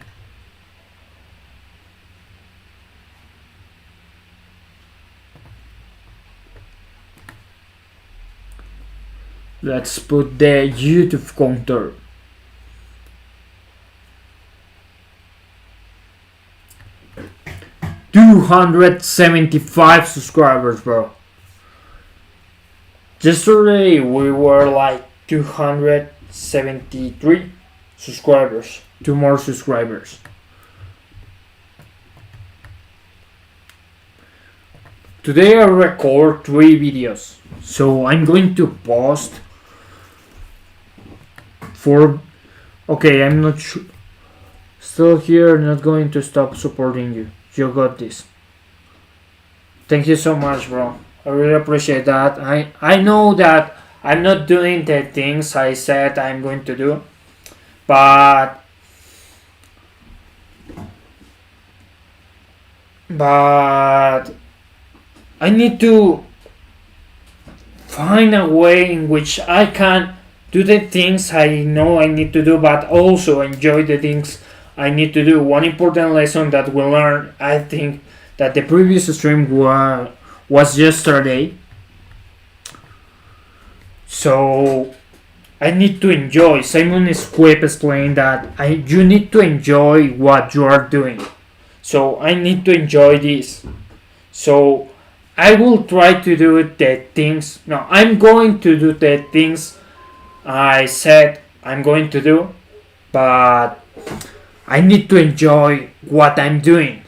Let's put the YouTube counter. $275 subscribers, bro. Yesterday we were like 273 subscribers. 2 more subscribers. Today I record 3 videos, so I'm going to post 4. Okay, I'm not sure. Still here, not going to stop supporting you. You got this. Thank you so much, bro. I really appreciate that. I know that I'm not doing the things I said I'm going to do, but I need to find a way in which I can do the things I know I need to do, but also enjoy the things I need to do. One important lesson that we learned, I think, that the previous stream was yesterday. So I need to enjoy. Simon Squibb explained that you need to enjoy what you are doing. So I need to enjoy this. So I will try to do the things. No, I'm going to do the things I said I'm going to do, but I need to enjoy what I'm doing.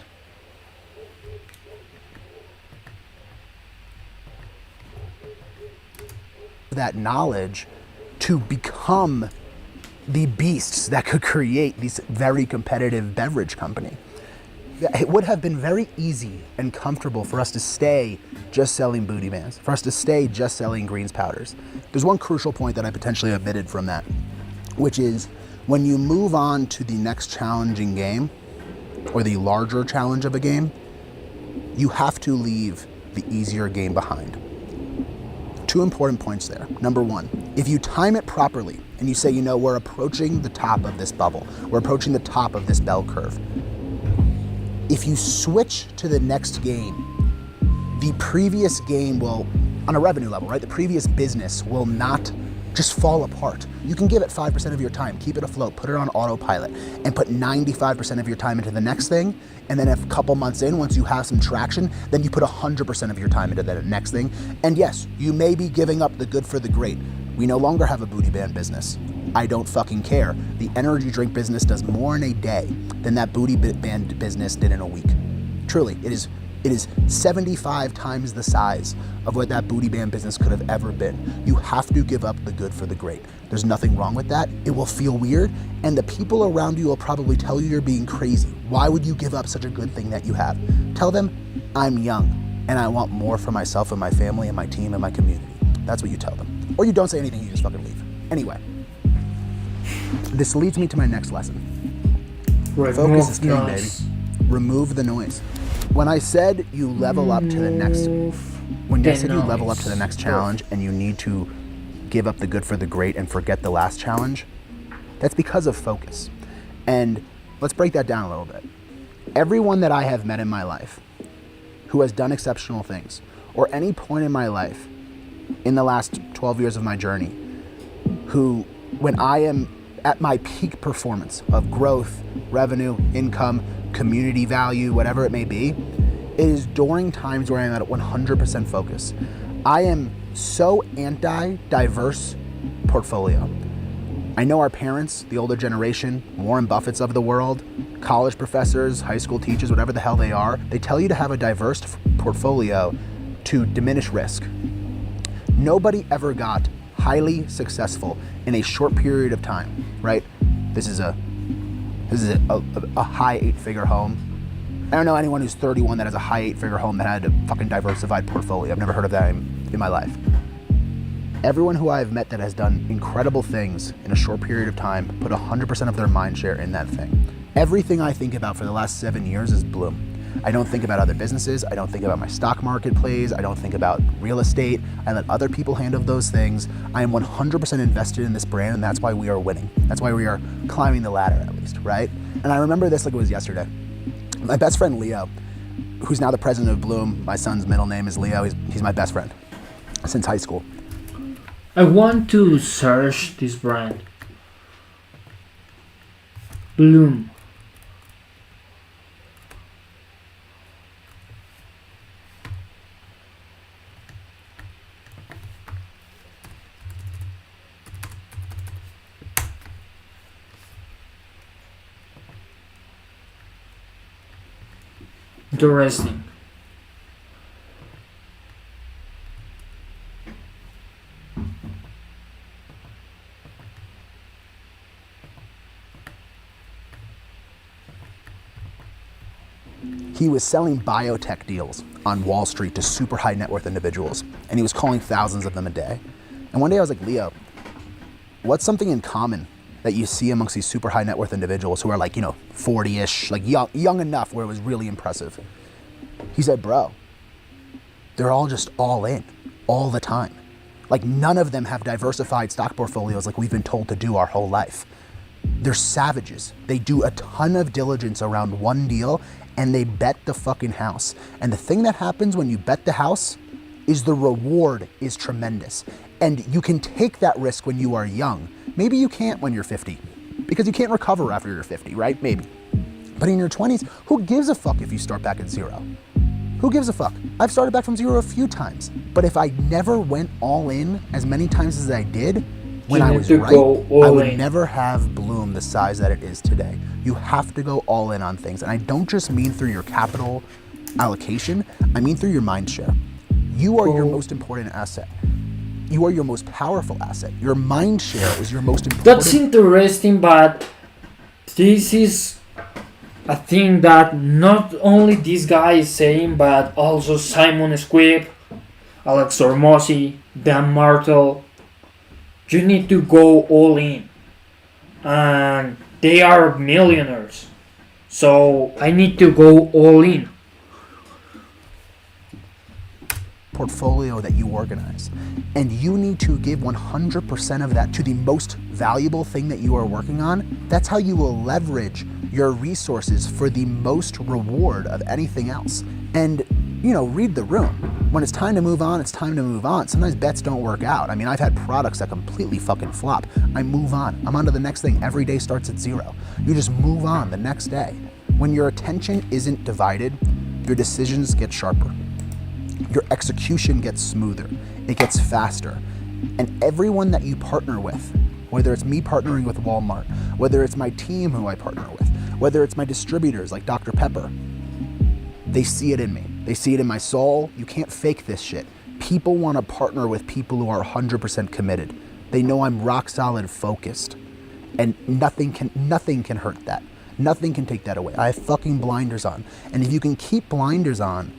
That knowledge to become the beasts that could create this very competitive beverage company. It would have been very easy and comfortable for us to stay just selling booty bands, for us to stay just selling greens powders. There's one crucial point that I potentially omitted from that, which is when you move on to the next challenging game or the larger challenge of a game, you have to leave the easier game behind. Two important points there. Number one, if you time it properly and you say, you know, we're approaching the top of this bubble, we're approaching the top of this bell curve. If you switch to the next game, the previous game will, on a revenue level, right? The previous business will not just fall apart. You can give it 5% of your time, keep it afloat, put it on autopilot, and put 95% of your time into the next thing. And then a couple months in, once you have some traction, then you put 100% of your time into the next thing. And yes, you may be giving up the good for the great. We no longer have a booty band business. I don't fucking care. The energy drink business does more in a day than that booty band business did in a week. Truly, it is 75 times the size of what that booty band business could have ever been. You have to give up the good for the great. There's nothing wrong with that. It will feel weird, and the people around you will probably tell you you're being crazy. Why would you give up such a good thing that you have? Tell them, I'm young, and I want more for myself and my family and my team and my community. That's what you tell them. Or you don't say anything, you just fucking leave. Anyway, this leads me to my next lesson. Focus is key, baby. Remove the noise. When I said you level up to the next, challenge and you need to give up the good for the great and forget the last challenge, that's because of focus. And let's break that down a little bit. Everyone that I have met in my life who has done exceptional things, or any point in my life in the last 12 years of my journey, who, when I am at my peak performance of growth, revenue, income, community value, whatever it may be, it is during times where I'm at 100% focus. I am so anti-diverse portfolio. I know our parents, the older generation, Warren Buffett's of the world, college professors, high school teachers, whatever the hell they are, they tell you to have a diverse portfolio to diminish risk. Nobody ever got highly successful in a short period of time, right? This is a high 8-figure home. I don't know anyone who's 31 that has a high 8-figure home that had a fucking diversified portfolio. I've never heard of that in my life. Everyone who I've met that has done incredible things in a short period of time put 100% of their mind share in that thing. Everything I think about for the last 7 years is Bloom. I don't think about other businesses. I don't think about my stock market plays. I don't think about real estate. I let other people handle those things. I am 100% invested in this brand, and that's why we are winning. That's why we are climbing the ladder, at least, right? And I remember this like it was yesterday. My best friend, Leo, who's now the president of Bloom, my son's middle name is Leo. He's my best friend since high school. I want to search this brand. Bloom. Interesting. He was selling biotech deals on Wall Street to super high net worth individuals, and he was calling thousands of them a day. And one day I was like, Leo, what's something in common that you see amongst these super high net worth individuals who are like, 40-ish, like young enough where it was really impressive? He said, bro, they're all just all in all the time. Like none of them have diversified stock portfolios like we've been told to do our whole life. They're savages. They do a ton of diligence around one deal and they bet the fucking house. And the thing that happens when you bet the house is the reward is tremendous. And you can take that risk when you are young. Maybe you can't when you're 50 because you can't recover after you're 50, right? Maybe. But in your 20s, who gives a fuck if you start back at zero? Who gives a fuck? I've started back from zero a few times. But if I never went all in as many times as I did, when I was right, I would never have Bloom the size that it is today. You have to go all in on things. And I don't just mean through your capital allocation, I mean through your mind share. You are your most important asset. You are your most powerful asset. Your mind share is your most important. That's interesting, but this is a thing that not only this guy is saying, but also Simon Squibb, Alex Hormozi, Dan Martel. You need to go all in. And they are millionaires. So I need to go all in. Portfolio that you organize. And you need to give 100% of that to the most valuable thing that you are working on. That's how you will leverage your resources for the most reward of anything else. And, read the room. When it's time to move on, it's time to move on. Sometimes bets don't work out. I mean, I've had products that completely fucking flop. I move on. I'm on to the next thing. Every day starts at zero. You just move on the next day. When your attention isn't divided, your decisions get sharper. Your execution gets smoother. It gets faster. And everyone that you partner with, whether it's me partnering with Walmart, whether it's my team who I partner with, whether it's my distributors like Dr. Pepper, They see it in me. They see it in my soul. You can't fake this shit. People want to partner with people who are 100% committed. They know I'm rock solid focused. And nothing can hurt that. Nothing can take that away. I have fucking blinders on. And if you can keep blinders on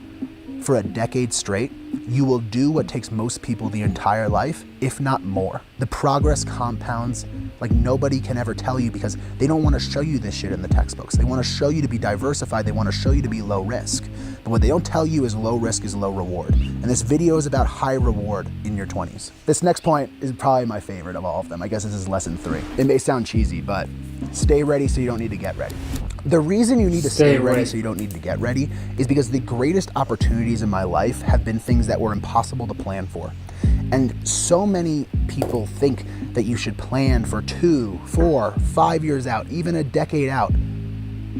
for a decade straight, you will do what takes most people the entire life, if not more. The progress compounds like nobody can ever tell you, because they don't want to show you this shit in the textbooks. They want to show you to be diversified. They want to show you to be low risk. But what they don't tell you is low risk is low reward. And this video is about high reward in your 20s. This next point is probably my favorite of all of them. I guess this is lesson 3. It may sound cheesy, but stay ready so you don't need to get ready. The reason you need to stay ready so you don't need to get ready is because the greatest opportunities in my life have been things that were impossible to plan for. And so many people think that you should plan for 2, 4, 5 years out, even a decade out.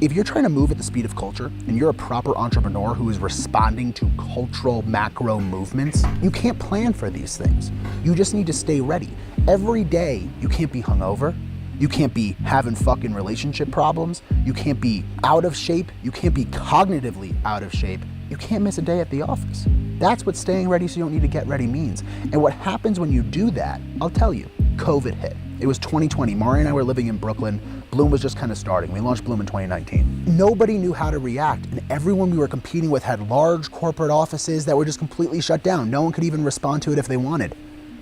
If you're trying to move at the speed of culture and you're a proper entrepreneur who is responding to cultural macro movements, you can't plan for these things. You just need to stay ready. Every day, you can't be hungover. You can't be having fucking relationship problems. You can't be out of shape. You can't be cognitively out of shape. You can't miss a day at the office. That's what staying ready so you don't need to get ready means. And what happens when you do that, I'll tell you, COVID hit. It was 2020. Mari and I were living in Brooklyn. Bloom was just kind of starting. We launched Bloom in 2019. Nobody knew how to react, and everyone we were competing with had large corporate offices that were just completely shut down. No one could even respond to it if they wanted.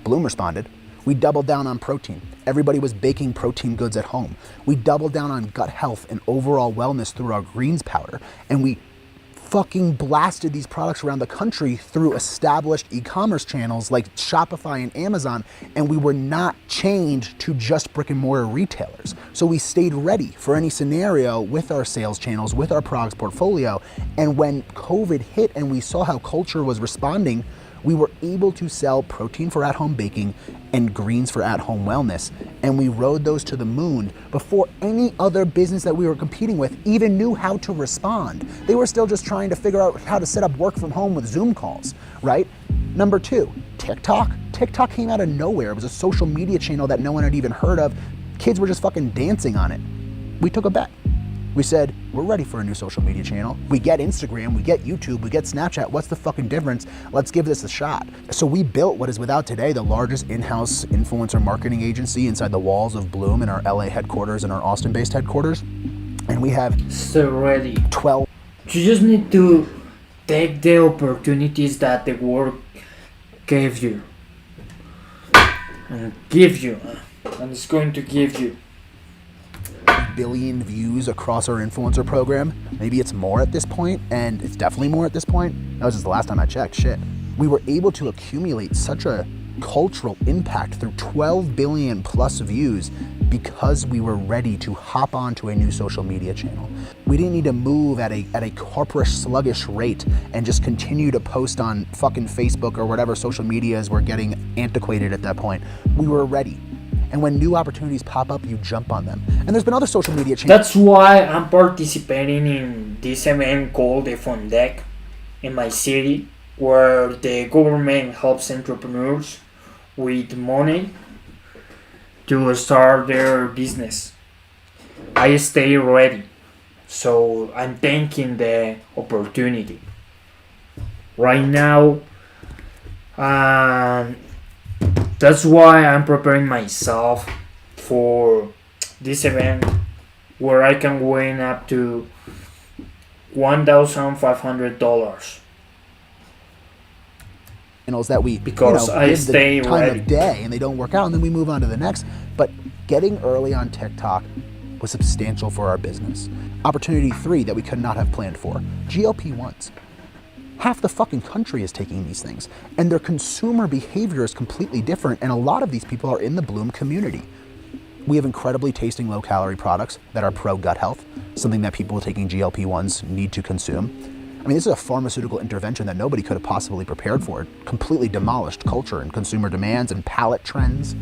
Bloom responded. We doubled down on protein. Everybody was baking protein goods at home. We doubled down on gut health and overall wellness through our greens powder. And we fucking blasted these products around the country through established e-commerce channels like Shopify and Amazon. And we were not chained to just brick and mortar retailers. So we stayed ready for any scenario with our sales channels, with our products portfolio. And when COVID hit and we saw how culture was responding, we were able to sell protein for at-home baking and greens for at-home wellness. And we rode those to the moon before any other business that we were competing with even knew how to respond. They were still just trying to figure out how to set up work from home with Zoom calls, right? Number 2, TikTok. TikTok came out of nowhere. It was a social media channel that no one had even heard of. Kids were just fucking dancing on it. We took a bet. We said, we're ready for a new social media channel. We get Instagram, we get YouTube, we get Snapchat. What's the fucking difference? Let's give this a shot. So we built what is without today the largest in-house influencer marketing agency inside the walls of Bloom in our LA headquarters and our Austin-based headquarters. And we have so ready. 12. You just need to take the opportunities that the world gave you. And give you. And it's going to give you. Billion views across our influencer program. Maybe it's more at this point, and it's definitely more at this point. That was just the last time I checked, shit. We were able to accumulate such a cultural impact through 12 billion plus views because we were ready to hop onto a new social media channel. We didn't need to move at a corporate sluggish rate and just continue to post on fucking Facebook or whatever social medias were getting antiquated at that point. We were ready. And when new opportunities pop up, you jump on them. And there's been other social media changes. That's why I'm participating in this event called the Fondec in my city, where the government helps entrepreneurs with money to start their business. I stay ready, so I'm taking the opportunity. Right now, that's why I'm preparing myself for this event where I can win up to $1,500. That we because I give stay the time ready. of day and they don't work out, and then we move on to the next. But getting early on TikTok was substantial for our business. Opportunity 3 that we could not have planned for: GLP-1s. Half the fucking country is taking these things, and their consumer behavior is completely different, and a lot of these people are in the Bloom community. We have incredibly tasting low-calorie products that are pro-gut health, something that people taking GLP-1s need to consume. I mean, this is a pharmaceutical intervention that nobody could have possibly prepared for. It completely demolished culture and consumer demands and palate trends.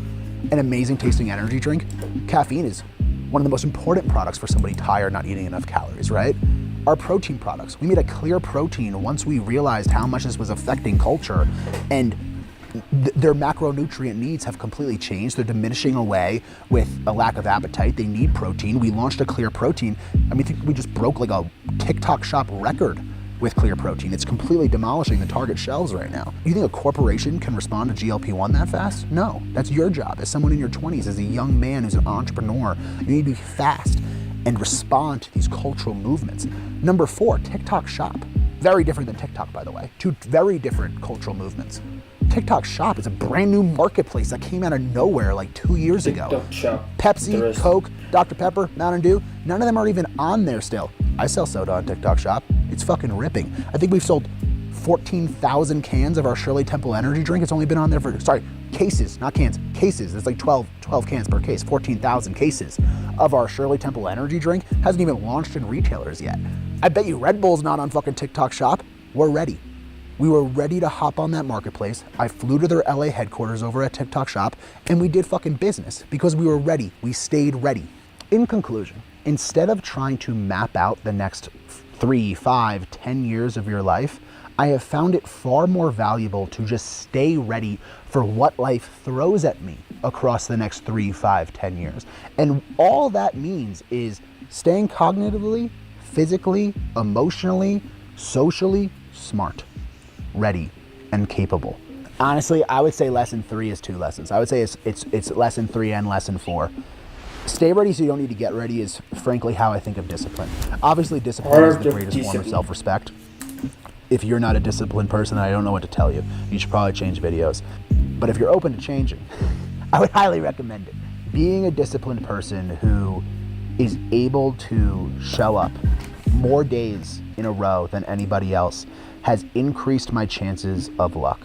An amazing tasting energy drink. Caffeine is one of the most important products for somebody tired, not eating enough calories, right? Our protein products. We made a clear protein once we realized how much this was affecting culture, and their macronutrient needs have completely changed. They're diminishing away with a lack of appetite. They need protein. We launched a clear protein. I mean, I think we just broke like a TikTok shop record with Clear Protein. It's completely demolishing the Target shelves right now. You think a corporation can respond to GLP-1 that fast? No, that's your job. As someone in your 20s, as a young man who's an entrepreneur, you need to be fast and respond to these cultural movements. Number 4, TikTok Shop. Very different than TikTok, by the way. 2 very different cultural movements. TikTok Shop is a brand new marketplace that came out of nowhere like 2 years ago. TikTok Shop. Pepsi, Coke, Dr. Pepper, Mountain Dew, none of them are even on there still. I sell soda on TikTok Shop. It's fucking ripping. I think we've sold 14,000 cans of our Shirley Temple energy drink. It's only been on there for, cases, not cans, cases. It's like 12 cans per case, 14,000 cases of our Shirley Temple energy drink. Hasn't even launched in retailers yet. I bet you Red Bull's not on fucking TikTok Shop. We're ready. We were ready to hop on that marketplace. I flew to their LA headquarters over at TikTok Shop, and we did fucking business because we were ready. We stayed ready. In conclusion, instead of trying to map out the next 3, 5, 10 years of your life, I have found it far more valuable to just stay ready for what life throws at me across the next 3, 5, 10 years. And all that means is staying cognitively, physically, emotionally, socially smart, ready, and capable. Honestly, I would say lesson 3 is 2 lessons. I would say it's lesson 3 and lesson 4. Stay ready so you don't need to get ready is frankly how I think of discipline. Obviously, discipline is the greatest form of self-respect. If you're not a disciplined person, I don't know what to tell you. You should probably change videos. But if you're open to changing, I would highly recommend it. Being a disciplined person who is able to show up more days in a row than anybody else has increased my chances of luck.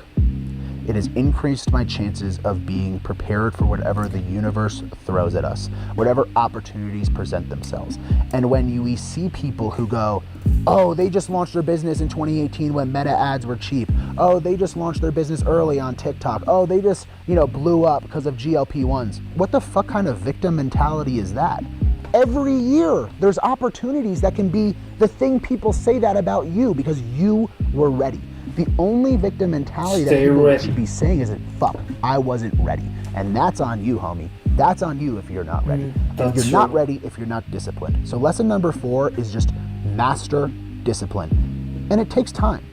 It has increased my chances of being prepared for whatever the universe throws at us, whatever opportunities present themselves. And when we see people who go, oh, they just launched their business in 2018 when meta ads were cheap. Oh, they just launched their business early on TikTok. Oh, they just, blew up because of GLP-1s. What the fuck kind of victim mentality is that? Every year, there's opportunities that can be the thing people say that about you because you were ready. The only victim mentality that people should be saying is, fuck, I wasn't ready. And that's on you, homie. That's on you if you're not ready. And you're not ready if you're not disciplined. So lesson number 4 is just master discipline. And it takes time.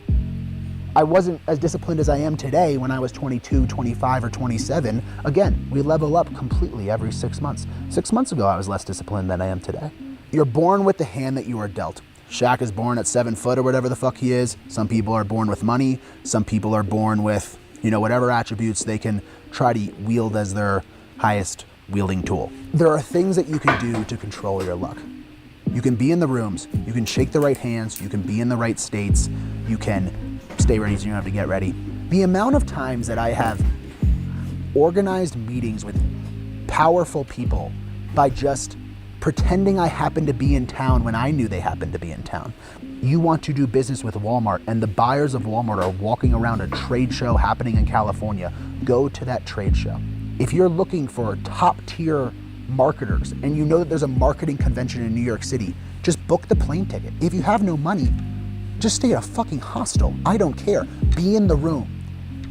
I wasn't as disciplined as I am today when I was 22, 25, or 27. Again, we level up completely every 6 months. 6 months ago, I was less disciplined than I am today. You're born with the hand that you are dealt. Shaq is born at 7 foot or whatever the fuck he is. Some people are born with money. Some people are born with, whatever attributes they can try to wield as their highest wielding tool. There are things that you can do to control your luck. You can be in the rooms. You can shake the right hands. You can be in the right states. You can stay ready so you don't have to get ready. The amount of times that I have organized meetings with powerful people by just pretending I happened to be in town when I knew they happened to be in town. You want to do business with Walmart and the buyers of Walmart are walking around a trade show happening in California. Go to that trade show. If you're looking for top tier marketers and you know that there's a marketing convention in New York City, just book the plane ticket. If you have no money, just stay at a fucking hostel. I don't care. Be in the room.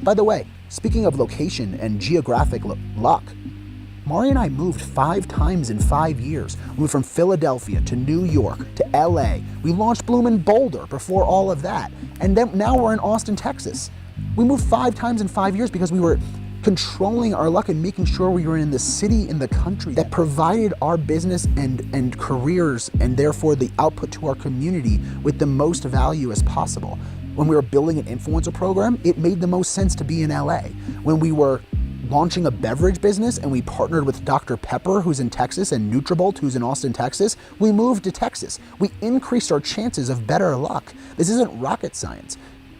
By the way, speaking of location and geographic luck, Mari and I moved 5 times in 5 years. We moved from Philadelphia to New York to LA. We launched Bloom in Boulder before all of that. And then now we're in Austin, Texas. We moved 5 times in 5 years because we were controlling our luck and making sure we were in the city in the country that provided our business and careers and therefore the output to our community with the most value as possible. When we were building an influencer program, it made the most sense to be in LA. When we were launching a beverage business and we partnered with Dr. Pepper, who's in Texas, and Nutrabolt, who's in Austin, Texas, we moved to Texas. We increased our chances of better luck. This isn't rocket science.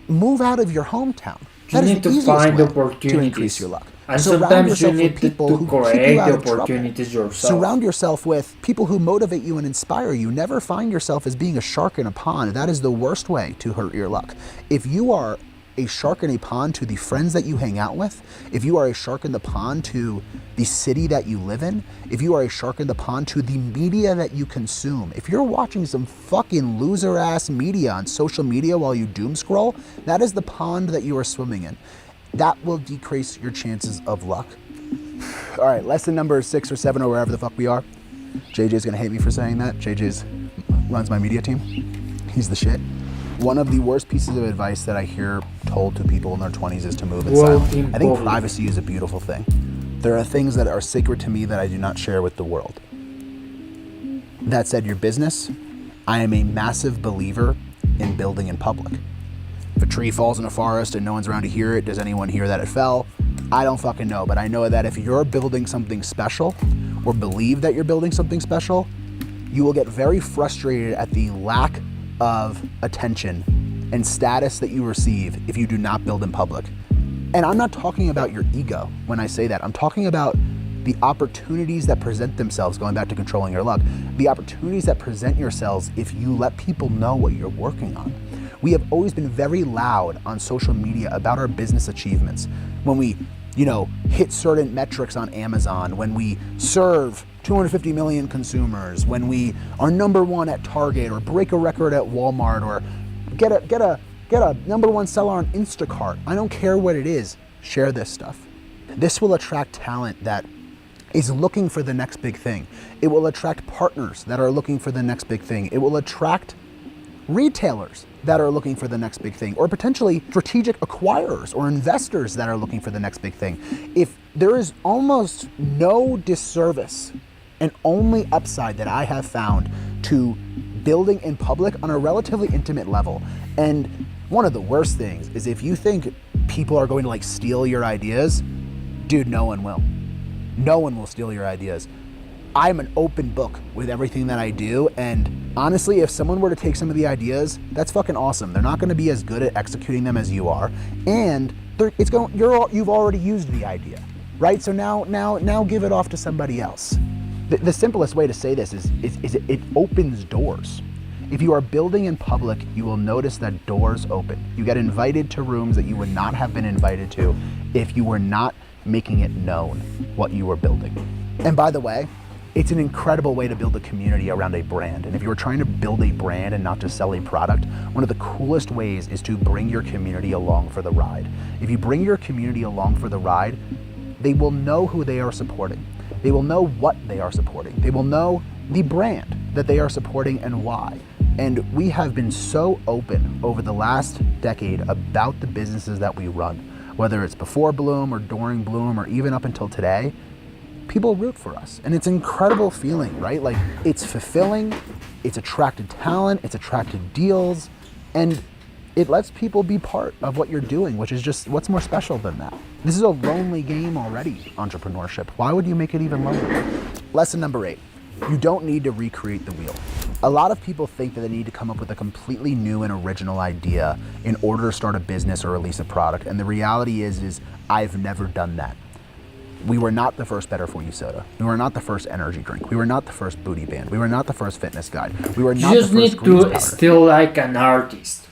Move out of your hometown. That you need to find opportunities to increase your luck. And sometimes you need to create the opportunities yourself. Surround yourself with people who motivate you and inspire you. Never find yourself as being a shark in a pond. That is the worst way to hurt your luck. If you are a shark in a pond to the friends that you hang out with, if you are a shark in the pond to the city that you live in, if you are a shark in the pond to the media that you consume, if you're watching some fucking loser ass media on social media while you doom scroll, that is the pond that you are swimming in. That will decrease your chances of luck. All right, lesson number 6 or 7 or wherever the fuck we are. JJ's gonna hate me for saying that. JJ's runs my media team. He's the shit. One of the worst pieces of advice that I hear told to people in their 20s is to move in Work silence. in I think public. privacy is a beautiful thing. There are things that are sacred to me that I do not share with the world. That said, your business, I am a massive believer in building in public. If a tree falls in a forest and no one's around to hear it, does anyone hear that it fell? I don't fucking know, but I know that if you're building something special or believe that you're building something special, you will get very frustrated at the lack of attention and status that you receive if you do not build in public. And I'm not talking about your ego when I say that. I'm talking about the opportunities that present themselves, going back to controlling your luck, the opportunities that present yourselves if you let people know what you're working on. We have always been very loud on social media about our business achievements. When we, hit certain metrics on Amazon, when we serve 250 million consumers, when we are number one at Target or break a record at Walmart or get a number one seller on Instacart. I don't care what it is, share this stuff. This will attract talent that is looking for the next big thing. It will attract partners that are looking for the next big thing. It will attract retailers that are looking for the next big thing, or potentially strategic acquirers or investors that are looking for the next big thing. If there is almost no disservice and only upside that I have found to building in public on a relatively intimate level. And one of the worst things is if you think people are going to steal your ideas, dude, no one will. No one will steal your ideas. I'm an open book with everything that I do, and honestly, if someone were to take some of the ideas, that's fucking awesome. They're not going to be as good at executing them as you are, and you've already used the idea, right? So now give it off to somebody else. The simplest way to say this is it opens doors. If you are building in public, you will notice that doors open. You get invited to rooms that you would not have been invited to if you were not making it known what you were building. And by the way, it's an incredible way to build a community around a brand. And if you're trying to build a brand and not just sell a product, one of the coolest ways is to bring your community along for the ride. If you bring your community along for the ride, they will know who they are supporting. They will know what they are supporting. They will know the brand that they are supporting and why. And we have been so open over the last decade about the businesses that we run, whether it's before Bloom or during Bloom or even up until today. People root for us, and it's an incredible feeling, right? It's fulfilling, it's attracted talent, it's attracted deals, and it lets people be part of what you're doing, which is just, what's more special than that? This is a lonely game already, entrepreneurship. Why would you make it even lonelier? Lesson number 8, you don't need to recreate the wheel. A lot of people think that they need to come up with a completely new and original idea in order to start a business or release a product, and the reality is I've never done that. We were not the first Better For You soda. We were not the first energy drink. We were not the first booty band. We were not the first fitness guide. We were not You the just first need grease to powder. still like an artist.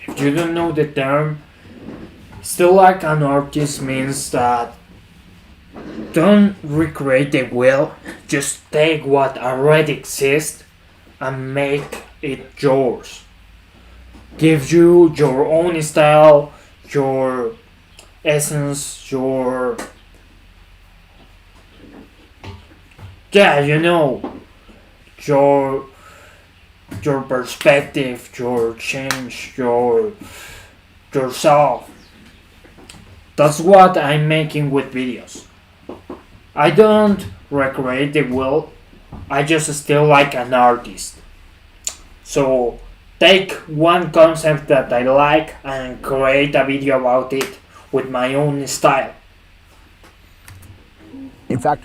If you don't know the term, still like an artist means that don't recreate the wheel, just take what already exists and make it yours. Give you your own style, your essence, your your perspective, your change, yourself. That's what I'm making with videos. I don't recreate the wheel, I just still like an artist. So take one concept that I like and create a video about it with my own style. In fact,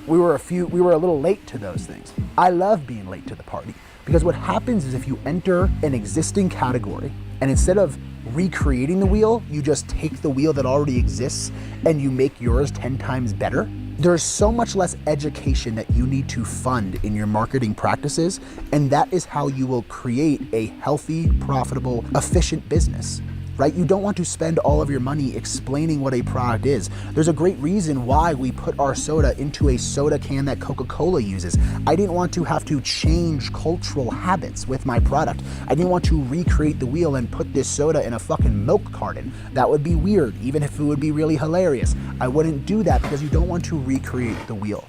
we were a little late to those things. I love being late to the party because what happens is if you enter an existing category and instead of recreating the wheel, you just take the wheel that already exists and you make yours 10 times better. There's so much less education that you need to fund in your marketing practices, and that is how you will create a healthy, profitable, efficient business. Right? You don't want to spend all of your money explaining what a product is. There's a great reason why we put our soda into a soda can that Coca-Cola uses. I didn't want to have to change cultural habits with my product. I didn't want to recreate the wheel and put this soda in a fucking milk carton. That would be weird, even if it would be really hilarious. I wouldn't do that because you don't want to recreate the wheel.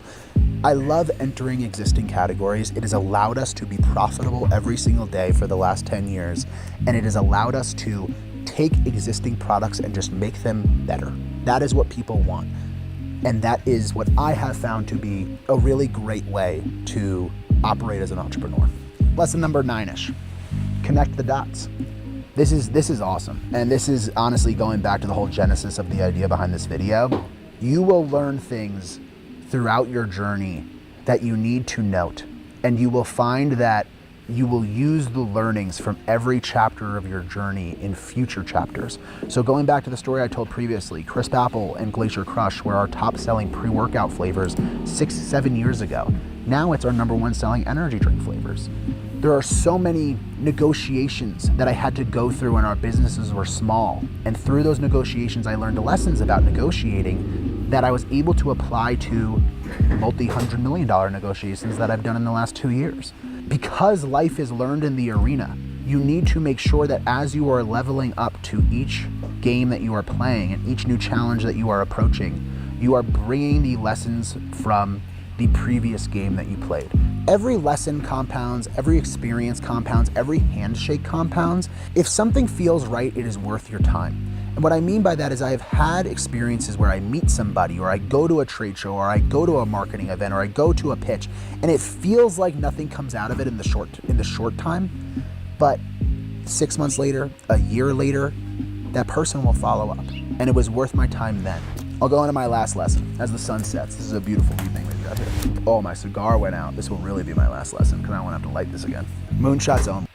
I love entering existing categories. It has allowed us to be profitable every single day for the last 10 years, and it has allowed us to take existing products and just make them better. That is what people want. And that is what I have found to be a really great way to operate as an entrepreneur. Lesson number 9-ish, connect the dots. This is awesome. And this is honestly going back to the whole genesis of the idea behind this video. You will learn things throughout your journey that you need to note. And you will find that you will use the learnings from every chapter of your journey in future chapters. So going back to the story I told previously, Crisp Apple and Glacier Crush were our top selling pre-workout flavors 6-7 years ago. Now it's our number one selling energy drink flavors. There are so many negotiations that I had to go through when our businesses were small. And through those negotiations, I learned lessons about negotiating that I was able to apply to multi-$100 million negotiations that I've done in the last 2 years. Because life is learned in the arena, you need to make sure that as you are leveling up to each game that you are playing and each new challenge that you are approaching, you are bringing the lessons from the previous game that you played. Every lesson compounds, every experience compounds, every handshake compounds. If something feels right, it is worth your time. And what I mean by that is I have had experiences where I meet somebody, or I go to a trade show, or I go to a marketing event, or I go to a pitch, and it feels like nothing comes out of it in the short time. But 6 months later, a year later, that person will follow up. And it was worth my time then. I'll go into my last lesson. As the sun sets, this is a beautiful evening we've got here. Oh, my cigar went out. This will really be my last lesson because I won't have to light this again. Moonshots only.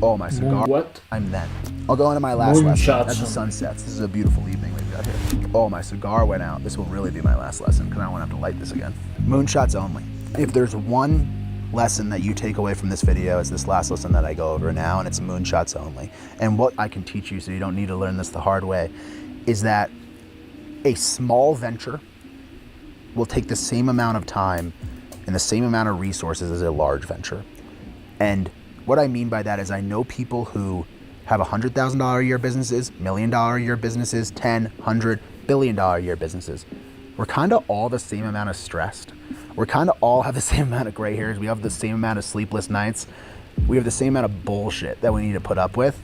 Oh, my cigar. What? I'm then. I'll go into my last lesson. Moonshots. As the sun sets, this is a beautiful evening we've got here. Oh, my cigar went out. This will really be my last lesson because I won't have to light this again. Moonshots only. If there's one lesson that you take away from this video, is this last lesson that I go over now, and it's moonshots only. And what I can teach you, so you don't need to learn this the hard way, is that a small venture will take the same amount of time and the same amount of resources as a large venture. And what I mean by that is I know people who have $100,000 a year businesses, $1 million a year businesses, 10, 100, $1 billion a year businesses. We're kind of all the same amount of stressed. We're kind of all have the same amount of gray hairs. We have the same amount of sleepless nights. We have the same amount of bullshit that we need to put up with.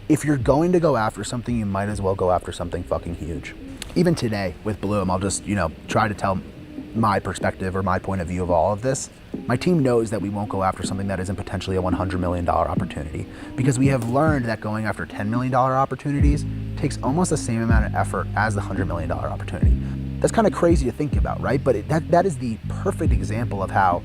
If you're going to go after something, you might as well go after something fucking huge. Even today with Bloom, I'll just, try to tell my perspective or my point of view of all of this. My team knows that we won't go after something that isn't potentially a $100 million opportunity, because we have learned that going after $10 million opportunities takes almost the same amount of effort as the $100 million opportunity. That's kind of crazy to think about, right? But that is the perfect example of how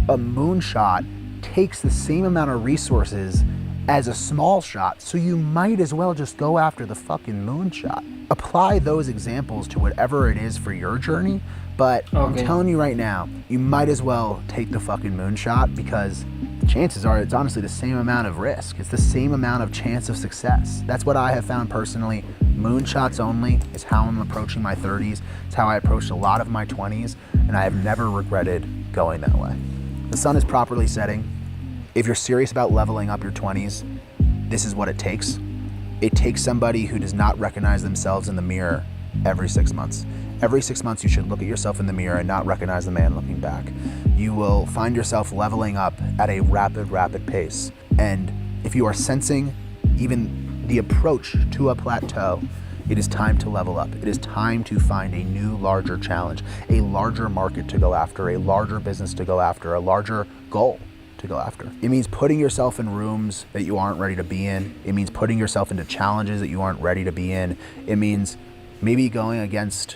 a moonshot takes the same amount of resources as a small shot, so you might as well just go after the fucking moonshot. Apply those examples to whatever it is for your journey, but I'm telling you right now, you might as well take the fucking moonshot, because the chances are it's honestly the same amount of risk. It's the same amount of chance of success. That's what I have found personally. Moonshots only is how I'm approaching my 30s. It's how I approached a lot of my 20s, and I have never regretted going that way. The sun is properly setting. If you're serious about leveling up your 20s, this is what it takes. It takes somebody who does not recognize themselves in the mirror every 6 months. Every 6 months, you should look at yourself in the mirror and not recognize the man looking back. You will find yourself leveling up at a rapid pace. And if you are sensing even the approach to a plateau, it is time to level up. It is time to find a new, larger challenge, a larger market to go after, a larger business to go after, a larger goal to go after. It means putting yourself in rooms that you aren't ready to be in. It means putting yourself into challenges that you aren't ready to be in. It means maybe going against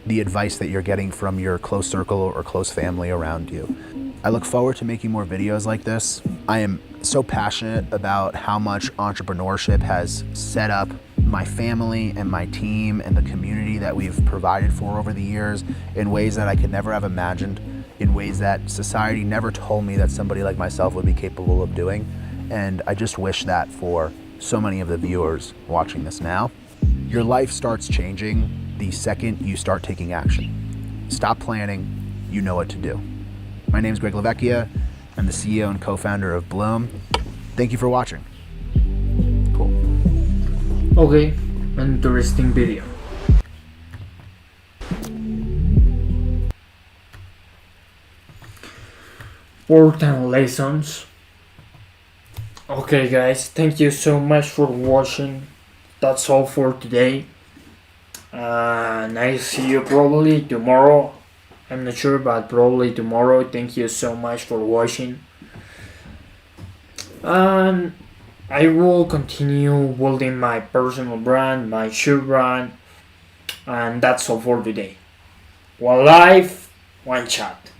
the advice that you're getting from your close circle or close family around you. I look forward to making more videos like this. I am so passionate about how much entrepreneurship has set up my family and my team and the community that we've provided for over the years in ways that I could never have imagined, in ways that society never told me that somebody like myself would be capable of doing. And I just wish that for so many of the viewers watching this now. Your life starts changing the second you start taking action. Stop planning, you know what to do. My name is Greg LaVecchia. I'm the CEO and co-founder of Bloom. Thank you for watching. Cool. Okay, interesting video. important lessons. Okay, guys, thank you so much for watching. That's all for today. And I see you probably tomorrow. I'm not sure, but probably tomorrow. Thank you so much for watching. And I will continue building my personal brand, my shoe brand. And that's all for today. One life, one chat.